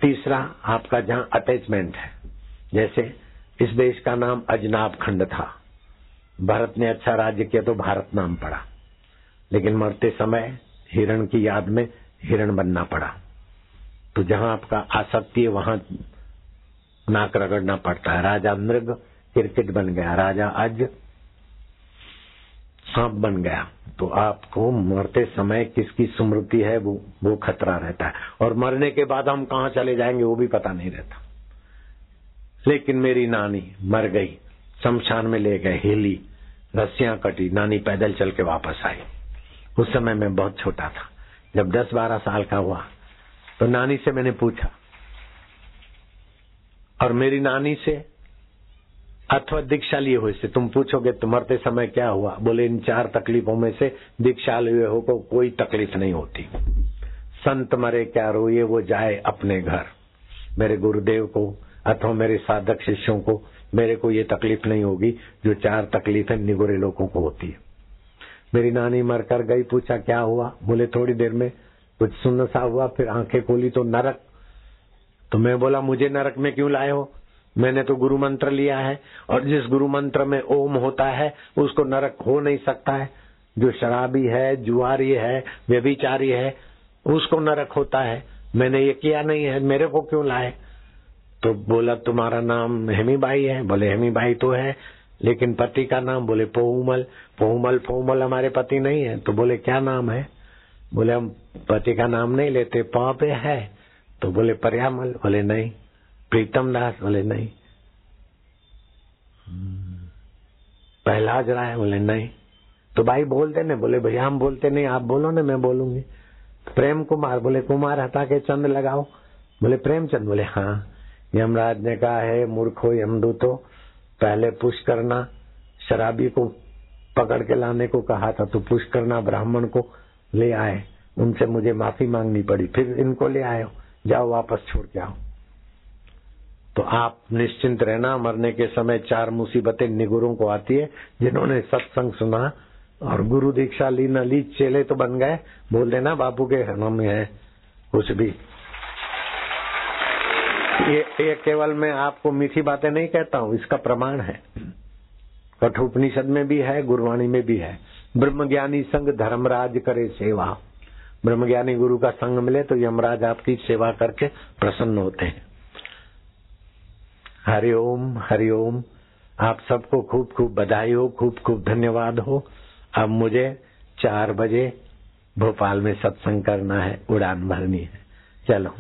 तीसरा आपका जहां अटैचमेंट है, जैसे इस देश का नाम अजनाब खंड था, भारत ने अच्छा राज्य किया तो भारत नाम पड़ा, लेकिन मरते समय हिरण की याद में हिरण बनना पड़ा। तो जहां आपका आसक्ति है वहां नाक रगड़ना पड़ता है। राजा मृग क्रिकेट बन गया, राजा अज सांप बन गया। तो आपको मरते समय किसकी स्मृति है वो खतरा रहता है, और मरने के बाद हम कहां चले जाएंगे वो भी पता नहीं रहता। लेकिन मेरी नानी मर गई, शमशान में ले गए, हिली, रस्सियां कटी, नानी पैदल चल के वापस आई। उस समय मैं बहुत छोटा था, जब 10-12 साल का हुआ तो नानी से मैंने पूछा, और मेरी नानी से अथवा दीक्षा लिए हुए से तुम पूछोगे तो मरते समय क्या हुआ, बोले इन 4 तकलीफों में से दीक्षा लिए हो को कोई तकलीफ नहीं होती। संत मरे क्या रोए वो जाए अपने घर। मेरे गुरुदेव को अथवा मेरे साधक शिष्यों को, मेरे को ये तकलीफ नहीं होगी जो 4 तकलीफें निगुरे लोगों को होती है। मेरी नानी मरकर गई, पूछा क्या हुआ, बोले थोड़ी देर में कुछ सुन्न सा हुआ, फिर आंखें खोली तो नरक। तो मैं बोला मुझे नरक में क्यों लाए हो, मैंने तो गुरु मंत्र लिया है, और जिस गुरु मंत्र में ओम होता है उसको नरक हो नहीं सकता है। जो शराबी है, जुआरी है, व्यभिचारी है, उसको नरक होता है। मैंने ये किया नहीं है, मेरे को क्यों लाए। तो बोला तुम्हारा नाम हेमीबाई है, बोले हेमीबाई तो है, लेकिन पति का नाम, बोले पोहुमल। पोहुमल हमारे पति नहीं है। तो बोले क्या नाम है, बोले हम पति का नाम नहीं लेते, पाँ पे है। तो बोले पर्यामल, बोले नहीं। प्रीतम दास, बोले नहीं। पहलाज राय, बोले नहीं। तो भाई बोलते न, बोले भैया हम बोलते नहीं, आप बोलो ना, मैं बोलूंगी। प्रेम कुमार, बोले कुमार हटा के चंद लगाओ, बोले प्रेमचंद, बोले हाँ। यमराज ने कहा है मूर्खो यमदूतो, पहले पुश करना, शराबी को पकड़ के लाने को कहा था तो पुश करना ब्राह्मण को ले आए, उनसे मुझे माफी मांगनी पड़ी, फिर इनको ले आए, जाओ वापस छोड़ के आओ। तो आप निश्चिंत रहना, मरने के समय 4 मुसीबतें निगुरों को आती है। जिन्होंने सत्संग सुना और गुरु दीक्षा ली न ली, चेले तो बन गए, बोल देना बापू के नाम में है कुछ भी। ये केवल मैं आपको मीठी बातें नहीं कहता हूँ, इसका प्रमाण है। कठोपनिषद में भी है, गुरुवाणी में भी है। ब्रह्मज्ञानी संग धर्मराज करे सेवा। ब्रह्मज्ञानी गुरु का संग मिले तो यमराज आपकी सेवा करके प्रसन्न होते हैं। हरिओम हरिओम। आप सबको खूब खूब बधाई हो, खूब खूब धन्यवाद हो। अब मुझे 4 बजे भोपाल में सत्संग करना है, उड़ान भरनी है। चलो।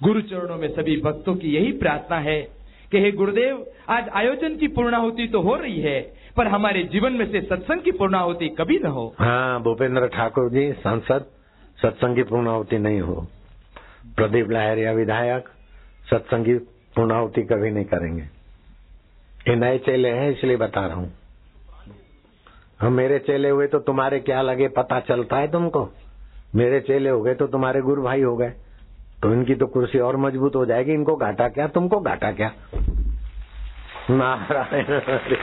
गुरु चरणों में सभी भक्तों की यही प्रार्थना है कि हे गुरुदेव, आज आयोजन की पूर्णाहुति तो हो रही है, पर हमारे जीवन में से सत्संग की पूर्णाहुति कभी न हो। हाँ भूपेंद्र ठाकुर जी सांसद, सत्संग की पूर्णाहुति नहीं हो। प्रदीप लहरिया विधायक सत्संग की पूर्णाहुति कभी नहीं करेंगे। ये नए चेले हैं इसलिए बता रहा हूँ। हम मेरे चेले हुए तो तुम्हारे क्या लगे पता चलता है तुमको। मेरे चेले हो गए तो तुम्हारे गुरु भाई हो गए, तो इनकी तो कुर्सी और मजबूत हो जाएगी। इनको घाटा क्या, तुमको घाटा क्या। नारायण हरि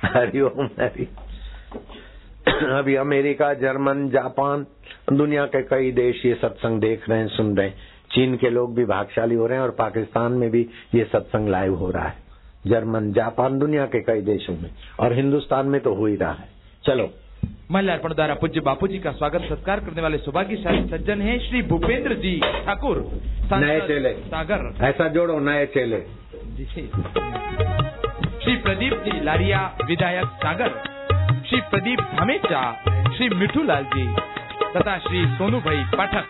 हरिओम हरि। अभी अमेरिका, जर्मन, जापान, दुनिया के कई देश ये सत्संग देख रहे हैं, सुन रहे हैं। चीन के लोग भी भागशाली हो रहे हैं और पाकिस्तान में भी ये सत्संग लाइव हो रहा है। जर्मन, जापान, दुनिया के कई देशों में, और हिंदुस्तान में तो हो ही रहा है। चलो, महिला अर्पण द्वारा पूज्य बापू जी का स्वागत सत्कार करने वाले सौभाग्यशाली सज्जन हैं श्री भूपेंद्र जी ठाकुर, नए चेले सागर। ऐसा जोड़ो, नए चेले। श्री प्रदीप जी लारिया, विधायक सागर, श्री प्रदीप हमेशा, श्री मिठू लाल जी तथा श्री सोनू भाई पाठक।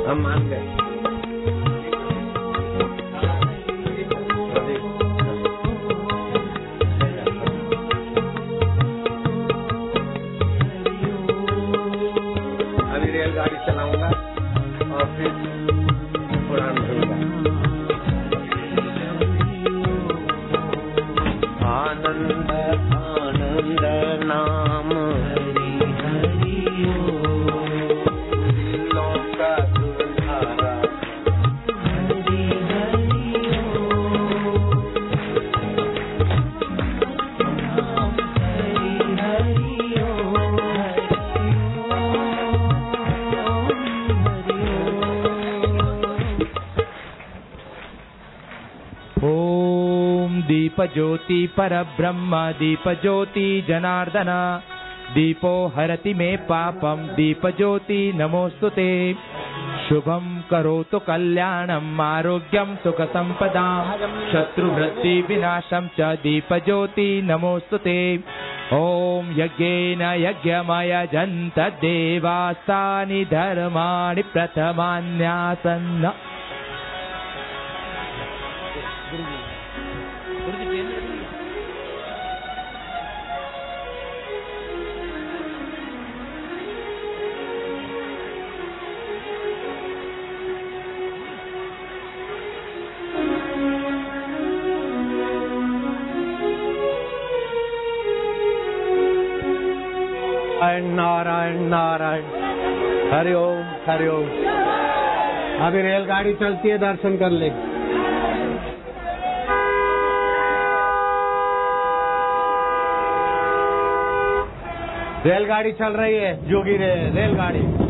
हम मान गए। अभी रेलगाड़ी चलाऊंगा और फिर उड़ान भरूंगा। आनंद आनंद नाम दीप ज्योति परब्रह्म, दीप ज्योति जनार्दन, दीपो हरति मे पापम, दीप ज्योति नमोस्तुते। शुभम करोतु कल्याणम, आरोग्यम सुख संपदाम, शत्रुवृत्ति विनाशम च, दीप ज्योति नमोस्तुते। ओम यज्ञेन यज्ञमयजन्त देवास्तानि धर्माणि प्रथमान्यासन्। नारायण नारायण, हरिओम हरिओम। अभी रेलगाड़ी चलती है, दर्शन कर ले। रेलगाड़ी चल रही है, जोगी रेलगाड़ी।